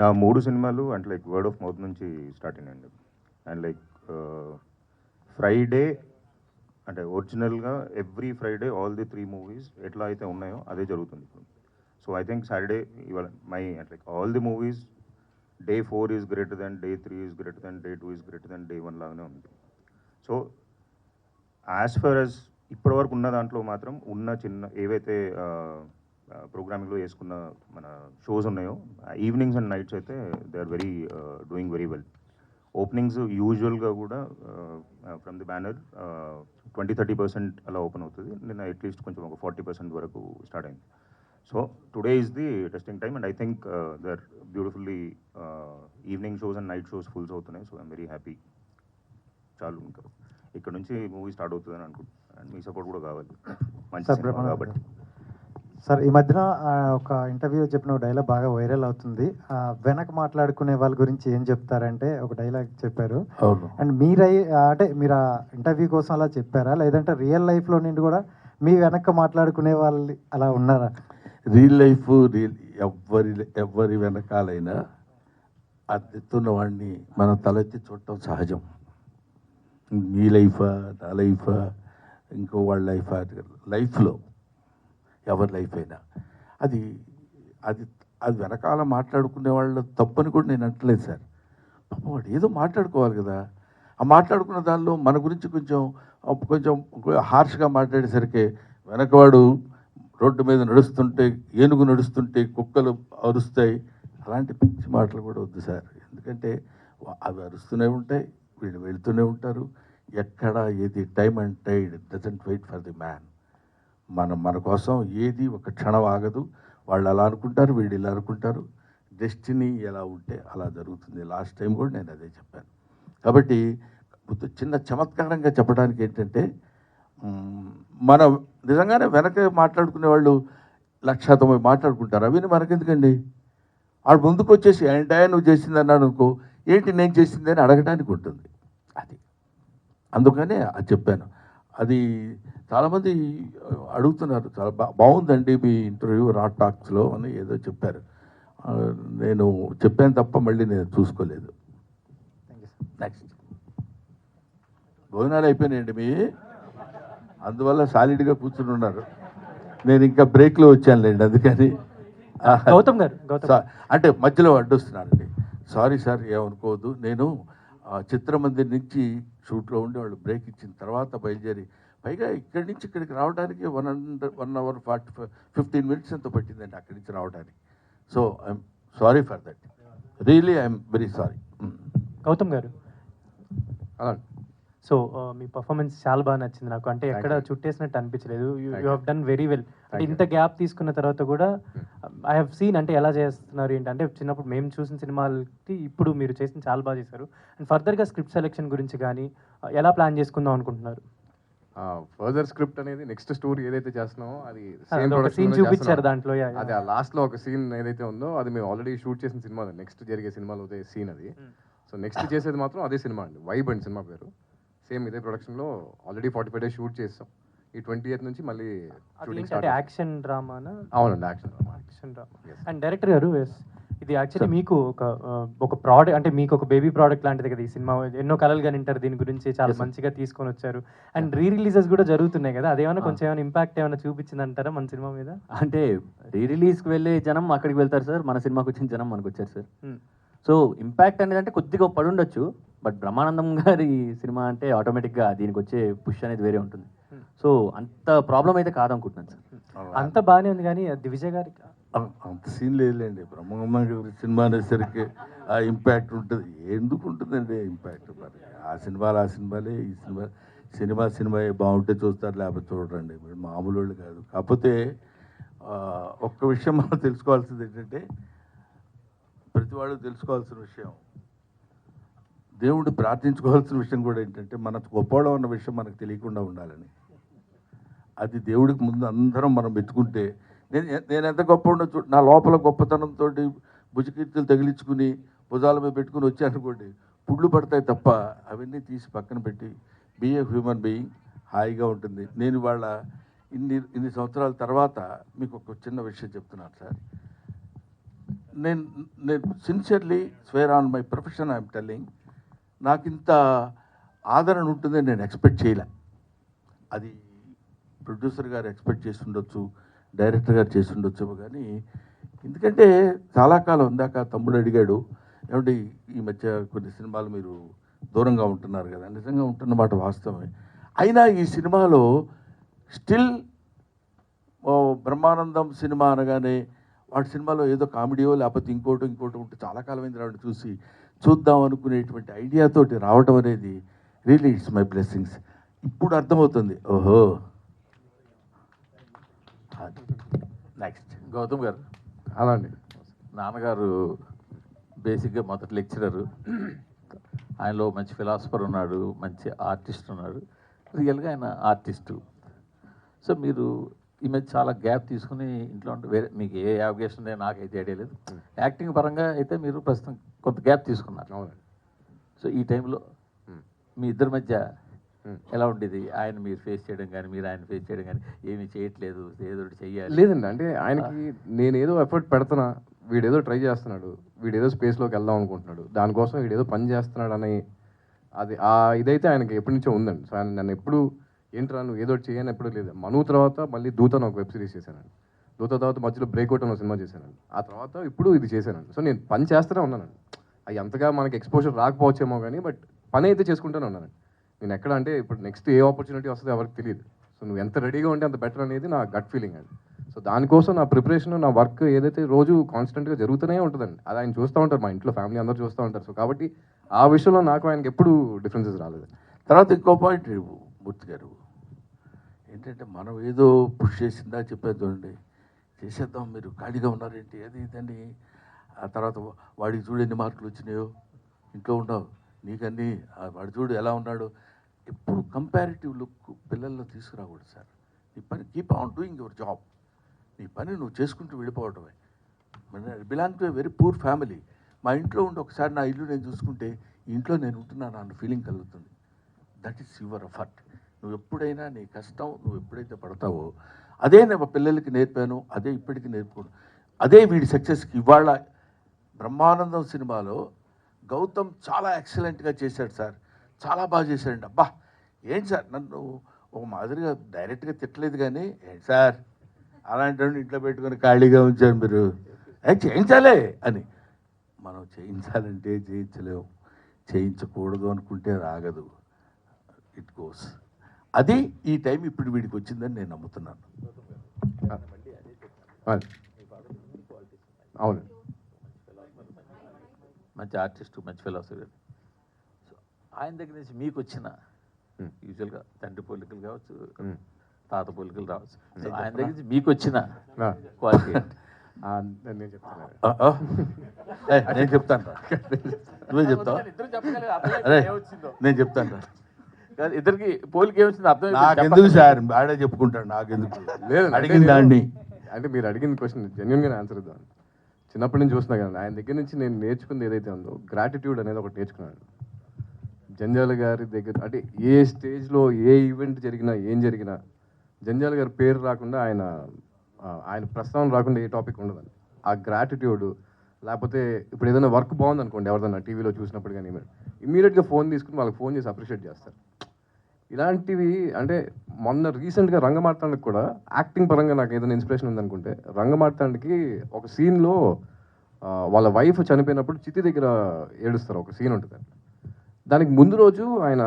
నా 3 సినిమాలు అంటే లైక్ వర్డ్ ఆఫ్ మౌత్ నుంచి స్టార్ట్ అయినాయండి. అండ్ లైక్ ఫ్రైడే అంటే ఒరిజినల్గా every Friday all the 3 movies ఎట్లా అయితే ఉన్నాయో అదే జరుగుతుంది ఇప్పుడు. సో ఐ థింక్ సాటర్డే ఇవాళ మై అంటే like all the movies day 4 is greater than day 3 is greater than day 2 is greater than day 1 లాగానే ఉంది. సో యాజ్ ఫర్ యాజ్ ఇప్పటివరకు ఉన్న దాంట్లో మాత్రం ఉన్న చిన్న ఏవైతే ప్రోగ్రామింగ్లో వేసుకున్న మన షోస్ ఉన్నాయో ఈవినింగ్స్ అండ్ నైట్స్ అయితే they are doing very well. Openings యూజువల్గా కూడా ఫ్రమ్ ది బ్యానర్ 20-30% అలా ఓపెన్ అవుతుంది. నిన్న అట్లీస్ట్ కొంచెం ఒక 40% వరకు స్టార్ట్ అయింది. So today is the testing time and I think they are beautifully evening shows and night shows fulls అవుతున్నాయి. So I'm very happy. చాలు ఇంకా ఇక్కడ నుంచి మూవీ స్టార్ట్ అవుతుందని అనుకుంటున్నాను. అండ్ మీ సపోర్ట్ కూడా కావాలి, మంచి సినిమా కాబట్టి. సార్, ఈ మధ్యన ఒక ఇంటర్వ్యూలో చెప్పిన డైలాగ్ బాగా వైరల్ అవుతుంది. వెనక మాట్లాడుకునే వాళ్ళ గురించి ఏం చెప్తారంటే ఒక డైలాగ్ చెప్పారు. అండ్ అంటే మీరు ఆ ఇంటర్వ్యూ కోసం అలా చెప్పారా, లేదంటే రియల్ లైఫ్లో నుండి కూడా మీ వెనక మాట్లాడుకునే వాళ్ళు అలా ఉన్నారా? రియల్ లైఫ్ ఎవరి వెనకాలైనా అద్దెతున్న వాడిని మనం తలెత్తి చూడటం సహజం. మీ లైఫా, నా లైఫా, ఇంకో వాళ్ళ లైఫా, లైఫ్లో ఎవరి లైఫ్ అయినా అది అది అది వెనకాల మాట్లాడుకునే వాళ్ళ తప్పని కూడా నేను అంటలేదు సార్. పాపం వాడు ఏదో మాట్లాడుకోవాలి కదా. ఆ మాట్లాడుకున్న దానిలో మన గురించి కొంచెం హార్ష్గా మాట్లాడేసరికి వెనకవాడు రోడ్డు మీద నడుస్తుంటే, ఏనుగు నడుస్తుంటే కుక్కలు అరుస్తాయి, అలాంటి పిచ్చి మాటలు కూడా వద్దు సార్. ఎందుకంటే అవి అరుస్తూనే ఉంటాయి, వీళ్ళు వెళ్తూనే ఉంటారు. ఎక్కడ ఏది time and tide doesn't wait for the man. మన కోసం ఏది ఒక క్షణం ఆగదు. వాళ్ళు అలా అనుకుంటారు, వీళ్ళు ఇలా అనుకుంటారు. డెస్టినీ ఎలా ఉంటే అలా జరుగుతుంది. లాస్ట్ టైం కూడా నేను అదే చెప్పాను. కాబట్టి చిన్న చమత్కారంగా చెప్పడానికి ఏంటంటే, మన నిజంగానే వెనక మాట్లాడుకునే వాళ్ళు 1,90,000 మాట్లాడుకుంటారు. అవన్నీ మనకెందుకండి? వాడు ముందుకు వచ్చేసి ఏంటా నువ్వు చేసింది అన్నాడు అనుకో, ఏంటి నేను చేసింది అని అడగడానికి ఉంటుంది. అది అందుకనే అది చెప్పాను. అది చాలామంది అడుగుతున్నారు, చాలా బాగుందండి మీ ఇంటర్వ్యూ రా టాక్స్లో అని ఏదో చెప్పారు. నేను చెప్పాను తప్ప మళ్ళీ నేను చూసుకోలేదు. నెక్స్ట్ భోజనాలు అయిపోయినాయండి మీ, అందువల్ల సాలిడ్గా కూర్చుని ఉన్నారు. నేను ఇంకా బ్రేక్లో వచ్చానులేండి, అందుకని. గౌతమ్ గారు అంటే మధ్యలో అడ్డొస్తున్నానండి, సారీ సార్, ఏమనుకోవద్దు. నేను చిత్రమందిర్ నుంచి షూట్లో ఉండి వాళ్ళు బ్రేక్ ఇచ్చిన తర్వాత బయలుదేరి, పైగా ఇక్కడి నుంచి ఇక్కడికి రావడానికి 1 hour 15 minutes ఎంతో పట్టిందండి అక్కడి నుంచి రావడానికి. So I'm sorry for that, really I'm very sorry. Gautam garu, so me performance చాలా బాగా నచ్చింది నాకు. అంటే ఎక్కడ చుట్టేసినట్టు అనిపించలేదు. You have done very well. అంటే ఇంత గ్యాప్ తీసుకున్న తర్వాత కూడా ఐ హ్యావ్ సీన్ అంటే ఎలా చేస్తున్నారు ఏంటి అంటే, చిన్నప్పుడు మేము చూసిన సినిమాలకి ఇప్పుడు మీరు చేసిన చాలా బాగా చేశారు. అండ్ ఫర్దర్గా స్క్రిప్ట్ సెలెక్షన్ గురించి కానీ ఎలా ప్లాన్ చేసుకుందాం అనుకుంటున్నారు? ఫర్దర్ స్క్రిప్ట్ అనేది నెక్స్ట్ స్టోరీ ఏదైతే చేస్తున్నామో అది సీన్ చూపించారు దాంట్లో. అది ఆ లాస్ట్లో ఒక సీన్ ఏదైతే ఉందో అది మేము ఆల్రెడీ షూట్ చేసిన సినిమా, నెక్స్ట్ జరిగే సినిమాలో అదే సీన్ అది. సో నెక్స్ట్ చేసేది మాత్రం అదే సినిమా అండి, వైబ్ అండి సినిమా పేరు. సేమ్ ఇదే ప్రొడక్షన్లో ఆల్రెడీ 45 days షూట్ చేస్తాం. ఈ 28th నుంచి మళ్ళీ యాక్షన్ డ్రామానా? అవునండి, యాక్షన్ డ్రామా. అండ్ డైరెక్టర్ గారు, ఇది యాక్చువల్లీ మీకు ఒక ప్రోడక్ట్, అంటే మీకు ఒక బేబీ ప్రోడక్ట్ లాంటిది కదా ఈ సినిమా. ఎన్నో కలలు కానీ వింటారు దీని గురించి, చాలా మంచిగా తీసుకొని వచ్చారు. అండ్ రీ రిలీజెస్ కూడా జరుగుతున్నాయి కదా, అదేమైనా కొంచెం ఏమైనా ఇంపాక్ట్ ఏమైనా చూపించింది అంటారా మన సినిమా మీద? అంటే రీ రిలీజ్కి వెళ్ళే జనం అక్కడికి వెళ్తారు సార్, మన సినిమాకి వచ్చిన జనం మనకు వచ్చారు సార్. సో ఇంపాక్ట్ అనేది అంటే కొద్దిగా పడి ఉండొచ్చు, బట్ బ్రహ్మానందం గారి సినిమా అంటే ఆటోమేటిక్గా దీనికి వచ్చే పుష్ అనేది వేరే ఉంటుంది. సో అంత ప్రాబ్లం అయితే కాదనుకుంటున్నాను సార్. అంత బాగానే ఉంది, కానీ దివిజయ్ గారికి అంత సీన్ లేదులేండి. బ్రహ్మానందం గారి సినిమా అనేసరికి ఆ ఇంపాక్ట్ ఉంటుంది. ఎందుకు ఉంటుందండి ఇంపాక్ట్? మరి ఆ సినిమాలే, ఈ సినిమా బాగుంటే చూస్తారు, లేకపోతే చూడరండి. మామూలు వాళ్ళు కాదు. కాకపోతే ఒక్క విషయం మనం తెలుసుకోవాల్సింది ఏంటంటే, ప్రతి వాళ్ళు తెలుసుకోవాల్సిన విషయం, దేవుడు ప్రార్థించుకోవాల్సిన విషయం కూడా ఏంటంటే, మన గొప్పవాళ్ళం అన్న విషయం మనకు తెలియకుండా ఉండాలని. అది దేవుడికి ముందు అందరం మనం మెచ్చుకుంటే, నేను ఎంత గొప్ప ఉండొచ్చు, నా లోపల గొప్పతనంతో భుజకీర్తులు తగిలించుకుని భుజాల మీద పెట్టుకుని వచ్చానుకోండి, పుళ్ళు పడతాయి తప్ప అవన్నీ తీసి పక్కన పెట్టి బీ ఏ హ్యూమన్ బీయింగ్, హాయిగా ఉంటుంది. నేను ఇవాళ ఇన్ని సంవత్సరాల తర్వాత మీకు ఒక చిన్న విషయం చెప్తున్నాను సార్. నేను sincerely square on my profession I'm telling, నాకు ఇంత ఆదరణ ఉంటుందని నేను ఎక్స్పెక్ట్ చేయలే. అది ప్రొడ్యూసర్ గారు ఎక్స్పెక్ట్ చేసి ఉండొచ్చు, డైరెక్టర్ గారు చేసి ఉండొచ్చు, కానీ ఎందుకంటే చాలా కాలం ఇందాక తమ్ముడు అడిగాడు, ఏమంటే ఈ మధ్య కొన్ని సినిమాలు మీరు దూరంగా ఉంటున్నారు కదా. నిజంగా ఉంటున్నమాట వాస్తవమే. అయినా ఈ సినిమాలో స్టిల్ బ్రహ్మానందం సినిమా అనగానే వాడి సినిమాలో ఏదో కామెడీయో లేకపోతే ఇంకోటి ఉంటే చాలా కాలమైంది రావడం చూద్దాం అనుకునేటువంటి ఐడియాతోటి రావడం అనేది రియలీ ఇట్స్ మై బ్లెస్సింగ్స్. ఇప్పుడు అర్థమవుతుంది, ఓహో. నెక్స్ట్ గౌతమ్ గారు. అలా అండి, నాన్నగారు బేసిక్గా మొదటి లెక్చరరు, ఆయనలో మంచి ఫిలాసఫర్ ఉన్నాడు, మంచి ఆర్టిస్ట్ ఉన్నాడు, రియల్గా ఆయన ఆర్టిస్టు. సో మీరు ఈ మధ్య చాలా గ్యాప్ తీసుకుని ఇంట్లో ఉంటే వేరే మీకు ఏ అవకాశం ఉందో నాకైతే ఐడియా లేదు. యాక్టింగ్ పరంగా అయితే మీరు ప్రస్తుతం కొంత గ్యాప్ తీసుకున్నారు. అవునండి. సో ఈ టైంలో మీ ఇద్దరి మధ్య ఎలా ఉండేది? ఆయన మీరు ఫేస్ చేయడం కానీ, మీరు ఆయన ఫేస్ చేయడం కానీ, ఏమీ చేయట్లేదు, ఏదో ఒకటి చెయ్యాలి. లేదండి, అంటే ఆయనకి నేను ఏదో ఎఫర్ట్ పెడుతున్నా, వీడేదో ట్రై చేస్తున్నాడు, వీడేదో స్పేస్లోకి వెళ్దాం అనుకుంటున్నాడు, దానికోసం వీడేదో పని చేస్తున్నాడు అని అది ఇదైతే ఆయనకి ఎప్పటి నుంచో ఉందండి. సో ఆయన నన్ను ఎప్పుడు ఏంట్రా నువ్వు ఏదో చేయని ఎప్పుడు లేదు. మను తర్వాత మళ్ళీ దూత అని ఒక వెబ్ సిరీస్ చేశానండి. దూత తర్వాత మధ్యలో బ్రేక్అవుట్ అని ఒక సినిమా చేశానండి. ఆ తర్వాత ఇప్పుడు ఇది చేశానండి. సో నేను పని చేస్తూనే ఉన్నానండి. అవి అంతగా మనకి ఎక్స్పోజర్ రాకపోవచ్చేమో కానీ, బట్ పని అయితే చేసుకుంటూనే ఉన్నానండి. నేను ఎక్కడ అంటే ఇప్పుడు నెక్స్ట్ ఏ ఆపర్చునిటీ వస్తుందో ఎవరికి తెలియదు. సో నువ్వు ఎంత రెడీగా ఉంటే అంత బెటర్ అనేది నా గట్ ఫీలింగ్ అండి. సో దానికోసం నా ప్రిపరేషన్, నా వర్క్ ఏదైతే రోజు కాన్స్టెంట్గా జరుగుతూనే ఉంటుందండి. అది ఆయన చూస్తూ ఉంటారు, మా ఇంట్లో ఫ్యామిలీ అందరూ చూస్తూ ఉంటారు. సో కాబట్టి ఆ విషయంలో నాకు ఆయనకి ఎప్పుడు డిఫరెన్సెస్ రాలేదు. తర్వాత ఇంకో పాయింట్ మూర్తి గారు ఏంటంటే, మనం ఏదో పుష్ చేసిందా చెప్పేది చూడండి, చేసేద్దాం మీరు ఖాళీగా ఉన్నారేంటి అది ఇదని. ఆ తర్వాత వాడికి చూడు ఎన్ని మార్కులు వచ్చినాయో, ఇంట్లో ఉండవు నీకన్నీ, వాడు చూడు ఎలా ఉన్నాడు. ఎప్పుడు కంపారిటివ్ లుక్ పిల్లల్లో తీసుకురాకూడదు సార్. నీ పని keep on doing your job, నీ పని నువ్వు చేసుకుంటూ వెళ్ళిపోవడమే. Belong to a very poor family. మా ఇంట్లో ఉండి ఒకసారి నా ఇల్లు నేను చూసుకుంటే ఈ ఇంట్లో నేను ఉంటున్నాను అన్న ఫీలింగ్ కలుగుతుంది. That is your effort. నువ్వు ఎప్పుడైనా నీ కష్టం నువ్వు ఎప్పుడైతే పడతావో అదే నేను మా పిల్లలకి నేర్పాను, అదే ఇప్పటికీ నేర్పుకోను, అదే వీడి సక్సెస్కి. ఇవాళ బ్రహ్మానందం సినిమాలో గౌతమ్ చాలా ఎక్సలెంట్గా చేశాడు సార్, చాలా బాగా చేశాడండి. అబ్బా ఏంటి సార్, నన్ను ఒక మాదిరిగా డైరెక్ట్గా తిట్టలేదు కానీ, ఏంటి సార్ అలాంటి ఇంట్లో పెట్టుకొని ఖాళీగా ఉంచారు మీరు, చేయించాలే అని. మనం చేయించాలంటే చేయించలేము, చేయించకూడదు అనుకుంటే రాగదు, ఇట్ గోస్. అది ఈ టైం ఇప్పుడు వీడికి వచ్చిందని నేను నమ్ముతున్నాను. అవును, మంచి ఆర్టిస్టు, మంచి ఫిలాసఫీ. సో ఆయన దగ్గర నుంచి మీకు వచ్చిన యూజువల్గా తండ్రి పోలికలు కావచ్చు, తాత పోలికలు రావచ్చు, సో ఆయన దగ్గర నుంచి మీకు వచ్చిన క్వాలిటీ నేను చెప్తాను. నేను చెప్తాను, నువ్వే చెప్తావు, నేను చెప్తాను. ఇద్దరికి పోలిక ఏమొచ్చింది అర్థం నాకెందుకు సార్, ఆడే చెప్పుకుంటాడు, నాకెందుకు లేదు అడిగిన దాన్ని. అంటే మీరు అడిగిన క్వశ్చన్ జెన్యున్గా ఆన్సర్ ఇద్దాం. చిన్నప్పటి నుంచి చూస్తున్నా కదా, ఆయన దగ్గర నుంచి నేను నేర్చుకుంది ఏదైతే ఉందో గ్రాటిట్యూడ్ అనేది ఒకటి నేర్చుకున్నాను. జంజాల గారి దగ్గర అంటే ఏ స్టేజ్లో ఏ ఈవెంట్ జరిగినా ఏం జరిగినా జంజాల గారి పేరు రాకుండా, ఆయన ప్రస్తావన రాకుండా ఏ టాపిక్ ఉండదండి. ఆ గ్రాటిట్యూడ్, లేకపోతే ఇప్పుడు ఏదైనా వర్క్ బాగుంది అనుకోండి, ఎవరిదన్నా టీవీలో చూసినప్పుడు కానీ ఇమీడియట్గా ఫోన్ తీసుకుని వాళ్ళకి ఫోన్ చేసి అప్రిషియేట్ చేస్తారు. ఇలాంటివి అంటే మొన్న రీసెంట్గా రంగమార్తాండకి కూడా యాక్టింగ్ పరంగా నాకు ఏదైనా ఇన్స్పిరేషన్ ఉందనుకుంటే, రంగమార్తాండకి ఒక సీన్లో వాళ్ళ వైఫ్ చనిపోయినప్పుడు చితి దగ్గర ఏడుస్తారు, ఒక సీన్ ఉంటుంది. దానికి ముందు రోజు ఆయన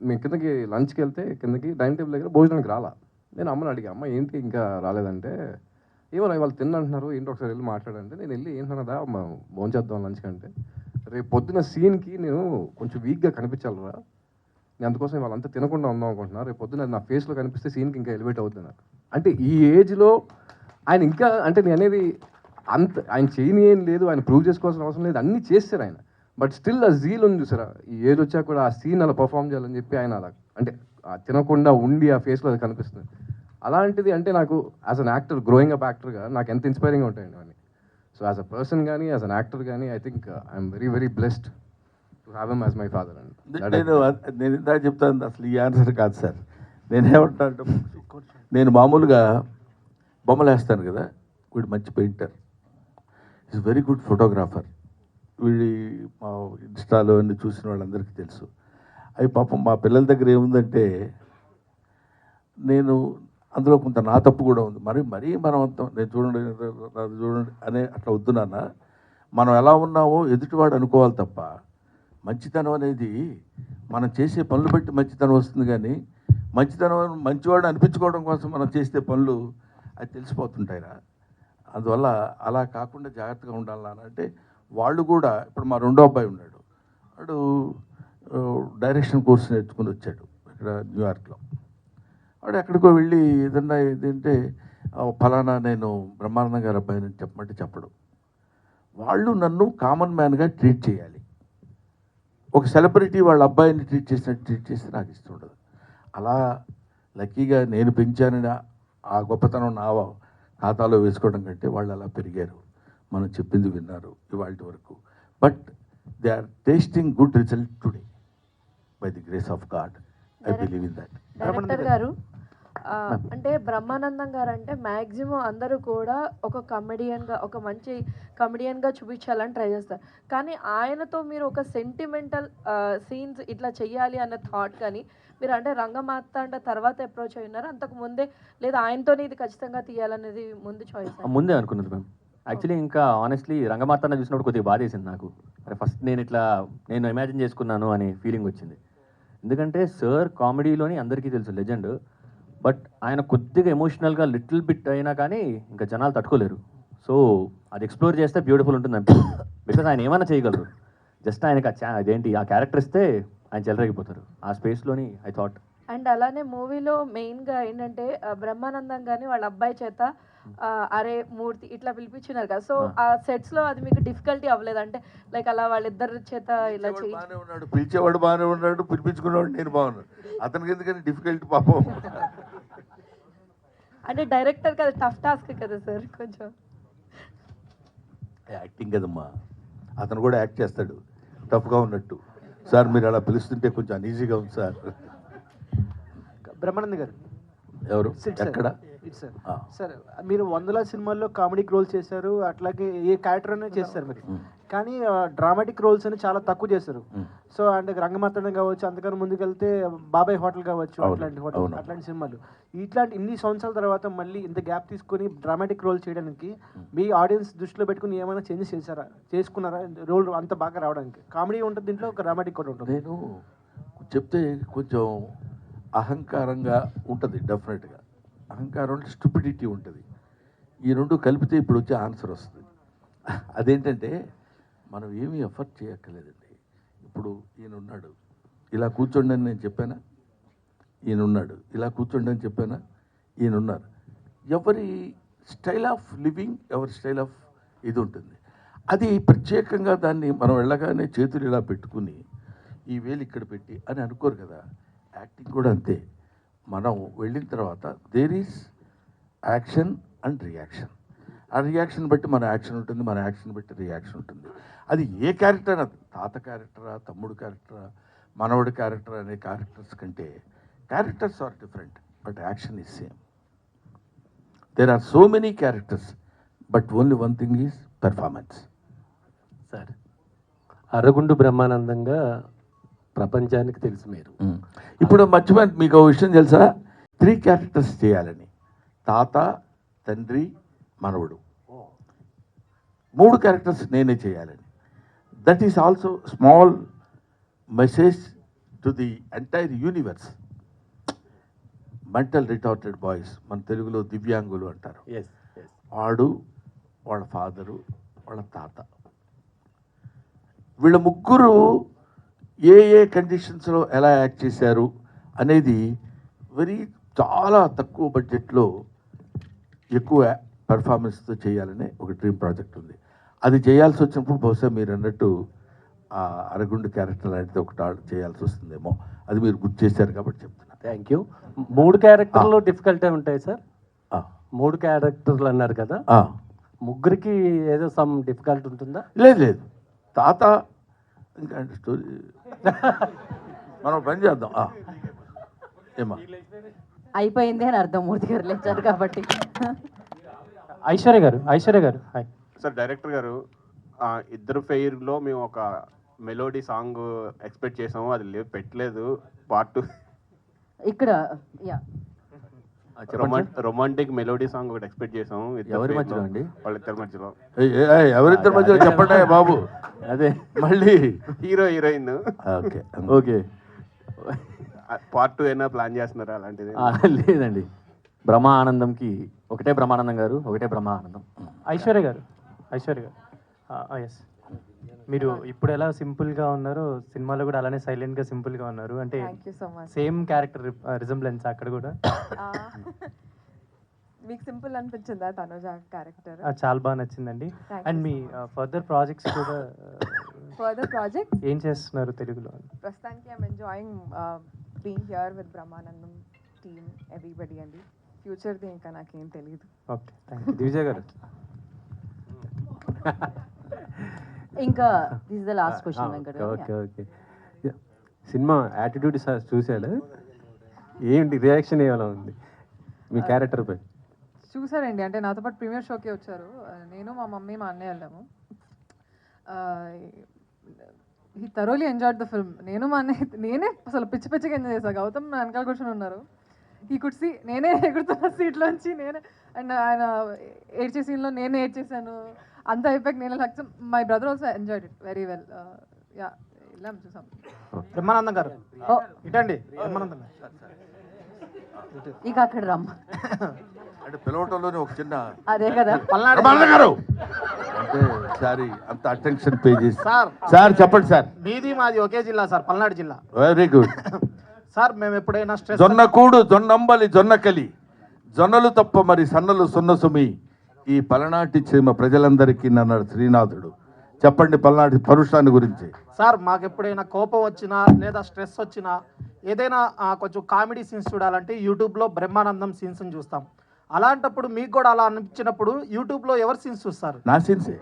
మేము కిందకి లంచ్కి వెళ్తే కిందకి డైనింగ్ టేబుల్ దగ్గర భోజనానికి రాలా. నేను అమ్మని అడిగా, అమ్మ ఏంటి ఇంకా రాలేదంటే, ఏమో వాళ్ళు తిన్నంటున్నారు, ఏంటి ఒకసారి వెళ్ళి మాట్లాడంటే, నేను వెళ్ళి ఏంటన్నదా భోజనం చేద్దాం లంచ్ కంటే, రేపు పొద్దున సీన్కి నేను కొంచెం వీక్గా కనిపించాలరా, నేను అందుకోసం వాళ్ళంతా తినకుండా ఉందాం అనుకుంటున్నా, రేపు పొద్దున నా ఫేస్లో కనిపిస్తే సీన్కి ఇంకా ఎలివేట్ అవుతుంది నాకు. అంటే ఈ ఏజ్లో ఆయన ఇంకా అంటే నేను అనేది అంత ఆయన చేయని ఏం లేదు, ఆయన ప్రూవ్ చేసుకోవాల్సిన అవసరం లేదు, అన్నీ చేస్తారు ఆయన. బట్ స్టిల్ ఆ జీల్ ఉంది చూసారా, ఈ ఏజ్ వచ్చాక కూడా ఆ సీన్ అలా పర్ఫామ్ చేయాలని చెప్పి ఆయన అలా అంటే ఆ తినకుండా ఉండి ఆ ఫేస్లో అది కనిపిస్తుంది. అలాంటిది అంటే నాకు as an actor, growing up యాక్టర్గా నాకు ఎంత ఇన్స్పైరింగ్గా ఉంటాయండి అవన్నీ. సో యాజ్ అ పర్సన్ కానీ యాజ్ అన్ యాక్టర్ కానీ I think I'm very very blessed to have him as my father అండి. నేను ఇందాక చెప్తాను, అసలు ఈ ఆన్సర్ కాదు సార్. నేనేమంటా అంటే, నేను మామూలుగా బొమ్మలు వేస్తాను కదా, వీడు మంచి painter, is very good photographer. వీడి మా ఇన్స్టాలో అన్ని చూసిన వాళ్ళందరికీ తెలుసు. అవి పాపం మా పిల్లల దగ్గర ఏముందంటే, నేను అందులో కొంత నా తప్పు కూడా ఉంది. మరీ మనం అంత నేను చూడండి అది చూడండి అనే అట్లా వద్దునాన్న. మనం ఎలా ఉన్నామో ఎదుటివాడు అనుకోవాలి తప్ప, మంచితనం అనేది మనం చేసే పనులు బట్టి మంచితనం వస్తుంది. కానీ మంచితనం మంచివాడు అనిపించుకోవడం కోసం మనం చేసే పనులు అది తెలిసిపోతుంటాయిరా. అందువల్ల అలా కాకుండా జాగ్రత్తగా ఉండాలని అంటే, వాళ్ళు కూడా ఇప్పుడు మా రెండో అబ్బాయి ఉన్నాడు, వాడు డైరెక్షన్ కోర్స్ నేర్చుకుని వచ్చాడు ఇక్కడ న్యూయార్క్లో. వాడు ఎక్కడికో వెళ్ళి ఏదన్నా ఏదంటే ఫలానా నేను బ్రహ్మానందం గారి అబ్బాయిని చెప్పమంటే చెప్పడు. వాళ్ళు నన్ను కామన్ మ్యాన్గా ట్రీట్ చేయాలి. ఒక సెలబ్రిటీ వాళ్ళ అబ్బాయిని ట్రీట్ చేసినట్టు ట్రీట్ చేస్తే నాకు ఇష్టం ఉండదు. అలా లక్కీగా నేను పెంచానని ఆ గొప్పతనం నా ఖాతాలో వేసుకోవడం కంటే వాళ్ళు అలా పెరిగారు, మనం చెప్పింది విన్నారు ఇవాళ వరకు. But they are tasting good result today by the grace of God. I believe in that. Director garu, అంటే బ్రహ్మానందం గారు అంటే మ్యాక్సిమం అందరూ కూడా ఒక కమెడియన్గా, ఒక మంచి కమెడియన్గా చూపించాలని ట్రై చేస్తారు. కానీ ఆయనతో మీరు ఒక సెంటిమెంటల్ సీన్స్ ఇట్లా చెయ్యాలి అన్న థాట్ కానీ మీరు అంటే రంగమార్తాండ తర్వాత అప్రోచ్ అయి ఉన్నారు, అంతకు ముందే లేదా ఆయనతోనే ఇది ఖచ్చితంగా తీయాలనేది ముందు చాయిస్? ముందే అనుకున్నది మ్యామ్. యాక్చువల్లీ ఇంకా ఆనెస్ట్లీ రంగమార్తాండ చూసినప్పుడు కొద్దిగా బాధ వేసింది నాకు. అరే ఫస్ట్ నేను ఇమాజిన్ చేసుకున్నాను అనే ఫీలింగ్ వచ్చింది. ఎందుకంటే సార్ కామెడీలోని అందరికీ తెలుసు లెజెండ్, బట్ ఆయన కొద్దిగా ఎమోషనల్గా లిటిల్ బిట్ అయినా కానీ ఇంకా జనాలు తట్టుకోలేరు. సో అది ఎక్స్ప్లోర్ చేస్తే బ్యూటిఫుల్ ఉంటుంది అనిపిస్తుంది. బికాజ్ ఆయన ఏమైనా చేయగలరు, జస్ట్ ఆయనకి అదేంటి ఆ క్యారెక్టర్ ఇస్తే ఆయన చెలరేగిపోతారు ఆ స్పేస్లోని. I thought. అండ్ అలానే మూవీలో మెయిన్గా ఏంటంటే బ్రహ్మానందం కానీ వాళ్ళ అబ్బాయి చేత అరే మూర్తి ఇట్లా పిలిపించినారు కదా, సో ఆ సెట్స్లో అది మీకు డిఫికల్టీ అవ్వలేదు? అంటే లైక్ అలా వాళ్ళిద్దరి చేత ఇలా ఉన్నాడు, పిలిచేవాడు బాగానే ఉన్నాడు, పిలిపించుకునేవాడు నేను బాగున్నాడు, అతనికి ఎందుకని డిఫికల్టీ పాపం? అంటే డైరెక్టర్ కదా, టఫ్ టాస్క్ కదా సార్ కొంచెం. యాక్టింగ్ కదమ్మా, అతను కూడా యాక్ట్ చేస్తాడు టఫ్గా ఉన్నట్టు. సార్ మీరు అలా పిలుస్తుంటే కొంచెం అన్ఈజీగా ఉంది సార్. బ్రహ్మానంద్ గారు ఎవరు ఎక్కడ? సార్ మీరు 100 సినిమాల్లో కామెడిక్ రోల్స్ చేశారు, అట్లాగే ఏ క్యారెక్టర్ అనేది చేస్తారు మీరు, కానీ డ్రామాటిక్ రోల్స్ అని చాలా తక్కువ చేశారు. సో అంటే రంగమార్తాండం కావచ్చు, అంతకన్నా ముందుకెళ్తే బాబాయ్ హోటల్ కావచ్చు, అట్లాంటి సినిమాలు. ఇట్లాంటి ఇన్ని సంవత్సరాల తర్వాత మళ్ళీ ఇంత గ్యాప్ తీసుకొని డ్రామాటిక్ రోల్ చేయడానికి మీ ఆడియన్స్ దృష్టిలో పెట్టుకుని ఏమైనా చేంజెస్ చేసుకున్నారా రోల్ అంత బాగా రావడానికి? కామెడీ ఉంటుంది దీంట్లో, ఒక డ్రామాటిక్ కూడా ఉంటుంది. నేను చెప్తే కొంచెం అహంకారంగా ఉంటుంది, డెఫినెట్గా అహంకారం అంటే స్టూపిడిటీ ఉంటుంది. ఈ రెండు కలిపితే ఇప్పుడు వచ్చే ఆన్సర్ వస్తుంది. అదేంటంటే మనం ఏమీ ఎఫర్ట్ చేయక్కర్లేదండి. ఇప్పుడు ఈయన ఉన్నాడు, ఇలా కూర్చోండి అని నేను చెప్పానా? ఈయన ఉన్నాడు, ఇలా కూర్చోండి అని చెప్పానా? ఈయన ఉన్నారు. ఎవరి స్టైల్ ఆఫ్ లివింగ్, ఎవరి స్టైల్ ఆఫ్ ఇది ఉంటుంది. అది ప్రత్యేకంగా దాన్ని మనం వెళ్ళగానే చేతులు ఇలా పెట్టుకుని ఈ వేలు ఇక్కడ పెట్టి అని అనుకోరు కదా. యాక్టింగ్ కూడా అంతే. మనం వెళ్ళిన తర్వాత there is action and reaction. ఆ రియాక్షన్ బట్టి మన యాక్షన్ ఉంటుంది, మన యాక్షన్ బట్టి రియాక్షన్ ఉంటుంది. అది ఏ క్యారెక్టర్, తాత క్యారెక్టరా, తమ్ముడు క్యారెక్టరా, మనవడి క్యారెక్టర్ అనే క్యారెక్టర్స్ కంటే characters are different, but action is same. There are so many characters, but only one thing is performance. Sir అరగుండు బ్రహ్మానందంగా ప్రపంచానికి తెలుసు మీరు. ఇప్పుడు మర్చిపోయి మీకు ఒక విషయం తెలుసా? 3 క్యారెక్టర్స్ చేయాలని, తాత, తండ్రి, మనవడు, 3 క్యారెక్టర్స్ నేనే చేయాలని. That is also small message to the entire universe. Mental retarded boys, మన తెలుగులో దివ్యాంగులు అంటారు. వాడు, వాళ్ళ ఫాదరు, వాళ్ళ తాత, వీళ్ళ ముగ్గురు ఏ కండిషన్స్లో ఎలా యాక్ట్ చేశారు అనేది చాలా తక్కువ బడ్జెట్లో ఎక్కువ పర్ఫార్మెన్స్తో చేయాలనే ఒక డ్రీమ్ ప్రాజెక్ట్ ఉంది. అది చేయాల్సి వచ్చినప్పుడు బహుశా మీరు అన్నట్టు ఆ అరగుండు క్యారెక్టర్ లాంటిది ఒకటి చేయాల్సి వస్తుందేమో. అది మీరు గుర్తు చేశారు కాబట్టి చెప్తున్నా. Thank you. 3 క్యారెక్టర్లు డిఫికల్టే ఉంటాయి సార్. 3 క్యారెక్టర్లు అన్నారు కదా, ముగ్గురికి ఏదో సమ్ డిఫికల్ట్ ఉంటుందా? లేదు లేదు, తాత ఇంకా స్టోరీ మనం పని చేద్దాం. ఏమా అయిపోయింది అని అర్థం, మూర్తి గారు లేచారు కాబట్టి. ఐశ్వర్య గారు హాయ్ సార్. డైరెక్టర్ గారు, ఇద్దరు ఫెయిర్లో మేము ఒక మెలోడీ సాంగ్ ఎక్స్పెక్ట్ చేసాము, అది పెట్టలేదు. పార్ట్ 2 ఇక్కడ రొమాంటిక్ మెలోడీ సాంగ్ ఒకటి ఎక్స్పెక్ట్ చేసాము. ఎవరి మధ్యలో అండి? వాళ్ళిద్దరి మధ్యలో. ఎవరిద్దరి మధ్యలో చెప్పండి బాబు. అదే మళ్ళీ hero heroine. Okay okay. Part 2 అయినా ప్లాన్ చేస్తున్నారా అలాంటిది? లేదండి, బ్రహ్మానందంకి ఒకటే బ్రహ్మానందం గారు, ఒకటే బ్రహ్మానందం. ఐశ్వర్య గారు ఎస్, మీరు ఇప్పుడు ఎలా సింపుల్గా ఉన్నారో సినిమాలో కూడా అలానే సైలెంట్గా సింపుల్గా ఉన్నారు. అంటే సేమ్ క్యారెక్టర్ రిజంబ్లెన్స్ అక్కడ కూడా. మీకు సింపుల్ అనిపించిందా తనుజ క్యారెక్టర్? చాలా బాగా నచ్చిందండి. అండ్ మీ ఫర్దర్ ప్రాజెక్ట్స్ కూడా ఏం చేస్తున్నారు తెలుగులో? ప్రస్తుతానికి I'm enjoying being here with Brahmanandam team everybody అండి. ఫ్యూచర్ది ఇంకా నాకేం తెలియదు. Okay, thank you. దివిజయ్ గారు ఇంకా this is the last question Venkata. Okay. Cinema attitude చూసాడు, ఏంటి రియాక్షన్ ఏమైనా ఉంది మీ క్యారెక్టర్ పై? చూసారండి, అంటే నాతో పాటు ప్రీమియర్ షోకి వచ్చారు. నేను, మా మమ్మీ, మా అన్నయ్య వెళ్ళాము. He thoroughly enjoyed the film. నేనే అసలు పిచ్చిగా ఎంజాయ్ చేశాను. గౌతమ్ నా వెనకాల కూర్చొని ఉన్నారు. ఈ కుర్సీ నేనే ఎగురుతున్న సీట్లోంచి నేనే, అండ్ ఆయన ఏడ్చే సీన్లో నేనే ఏడ్చేసాను. అంత అయిపోయాక నేను లక్ష my brother also enjoyed it very well. Yeah, ఇలా చూసాం. బ్రహ్మానందం గారు ఇటండి. బ్రహ్మానందం ఇక అక్కడ రమ్మ అంటే పిలవటంలోనే ఒక చిన్న అదే కదా బ్రహ్మానందం గారు అంటే సారీ అంత అటెన్షన్ పే చేసి. సార్ చెప్పండి సార్. మీది మాది ఒకే జిల్లా సార్, పల్నాడు జిల్లా. Very good sir. మేము ఎప్పుడైనా స్ట్రెస్ జొన్నకూడు జొన్నంబలి జొన్నకలి జొన్నలు తప్ప మరి సన్నలు సున్నసుమి ఈ పలనాటి చీమ ప్రజలందరికీ అన్నాడు శ్రీనాథుడు. చెప్పండి పల్నాటి పరుషాన్ని గురించి. సార్, మాకు ఎప్పుడైనా కోపం వచ్చినా లేదా స్ట్రెస్ వచ్చినా ఏదైనా కొంచెం కామెడీ సీన్స్ చూడాలంటే యూట్యూబ్లో బ్రహ్మానందం సీన్స్ని చూస్తాం. అలాంటప్పుడు మీకు కూడా అలా అనిపించినప్పుడు యూట్యూబ్లో ఎవరు సీన్స్ చూస్తారు? నా సీన్సే.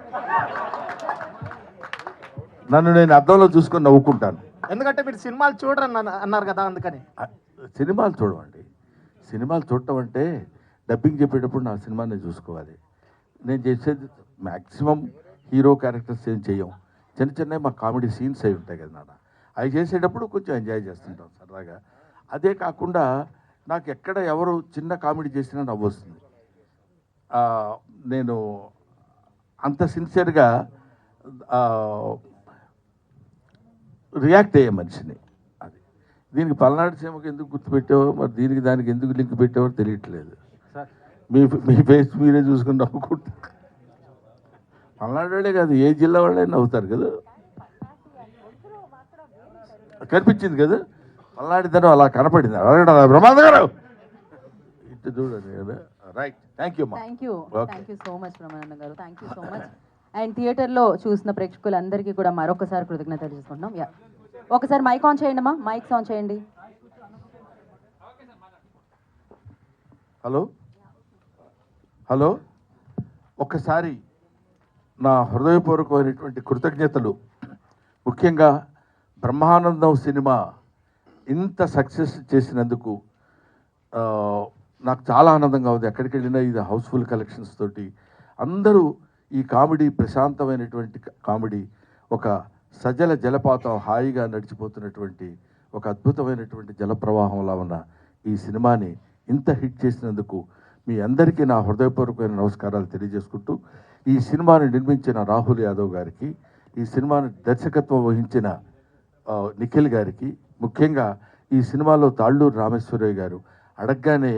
నన్ను నేను అద్దంలో చూసుకొని నవ్వుకుంటాను. ఎందుకంటే మీరు సినిమాలు చూడరని అన్నారు కదా, అందుకని. సినిమాలు చూడమండి. సినిమాలు చూడటం అంటే డబ్బింగ్ చెప్పేటప్పుడు నా సినిమాని చూసుకోవాలి. నేను చేసేది మ్యాక్సిమం హీరో క్యారెక్టర్స్ ఏం చేయం, చిన్న చిన్న మా కామెడీ సీన్స్ అవి ఉంటాయి కదా నాన్న, అవి చేసేటప్పుడు కొంచెం ఎంజాయ్ చేస్తుంటాం సరదాగా. అదే కాకుండా నాకు ఎక్కడ ఎవరు చిన్న కామెడీ చేసినా నవ్వు వస్తుంది. నేను అంత సిన్సియర్గా రియాక్ట్ అయ్యే మనిషిని. అది దీనికి పల్నాడు సీమకు ఎందుకు గుర్తుపెట్టావో మరి దీనికి దానికి ఎందుకు లింక్ పెట్టావో తెలియట్లేదు. మీ ఫేస్ మీరే చూసుకుని నవ్వుకుంటా. పల్నాడు వాళ్ళే కాదు, ఏ జిల్లా వాళ్ళే నవ్వుతారు కదా. కనిపించింది కదా పల్నాడు ధనం అలా కనపడింది. బ్రహ్మానంద గారు ఇటు చూడండి కదా. Right, thank you. Thank you so much Brahmananda garu, thank you so much. And థియేటర్లో చూసిన ప్రేక్షకులందరికీ కూడా మరొకసారి కృతజ్ఞతలు చేసుకుంటున్నాం. యా, ఒకసారి మైక్ ఆన్ చేయండి అమ్మా, మైక్స్ ఆన్ చేయండి. హలో హలో ఒక్కసారి నా హృదయపూర్వకమైనటువంటి కృతజ్ఞతలు. ముఖ్యంగా బ్రహ్మానందం సినిమా ఇంత సక్సెస్ చేసినందుకు నాకు చాలా ఆనందంగా ఉంది. ఎక్కడికి వెళ్ళినా ఇది హౌస్ఫుల్ కలెక్షన్స్ తోటి అందరూ ఈ కామెడీ ప్రశాంతమైనటువంటి కామెడీ, ఒక సజల జలపాతం హాయిగా నడిచిపోతున్నటువంటి ఒక అద్భుతమైనటువంటి జలప్రవాహంలా ఉన్న ఈ సినిమాని ఇంత హిట్ చేసినందుకు మీ అందరికీ నా హృదయపూర్వకమైన నమస్కారాలు తెలియజేసుకుంటూ, ఈ సినిమాని నిర్మించిన రాహుల్ యాదవ్ గారికి, ఈ సినిమాని దర్శకత్వం వహించిన నిఖిల్ గారికి, ముఖ్యంగా ఈ సినిమాలో తాళ్ళూరు రామేశ్వరయ్య గారు అడగగానే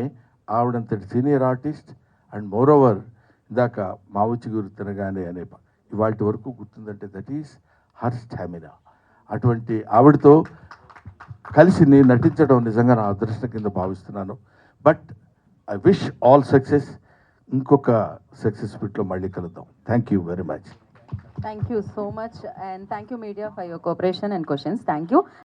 ఆవిడంతటి సీనియర్ ఆర్టిస్ట్ అండ్ మోరోవర్ ఇందాక మావుచి గురు తినగానే అనే ఇవాటి వరకు గుర్తుందంటే దట్ ఈస్ హర్ స్టామినా. అటువంటి ఆవిడతో కలిసి నేను నటించడం నిజంగా నా అదృష్టం కింద భావిస్తున్నాను. But I wish all success. ఇంకొక సక్సెస్ మీట్లో మళ్ళీ కలుద్దాం. Thank you very much. Thank you so much, and thank you media for your cooperation and questions. Thank you.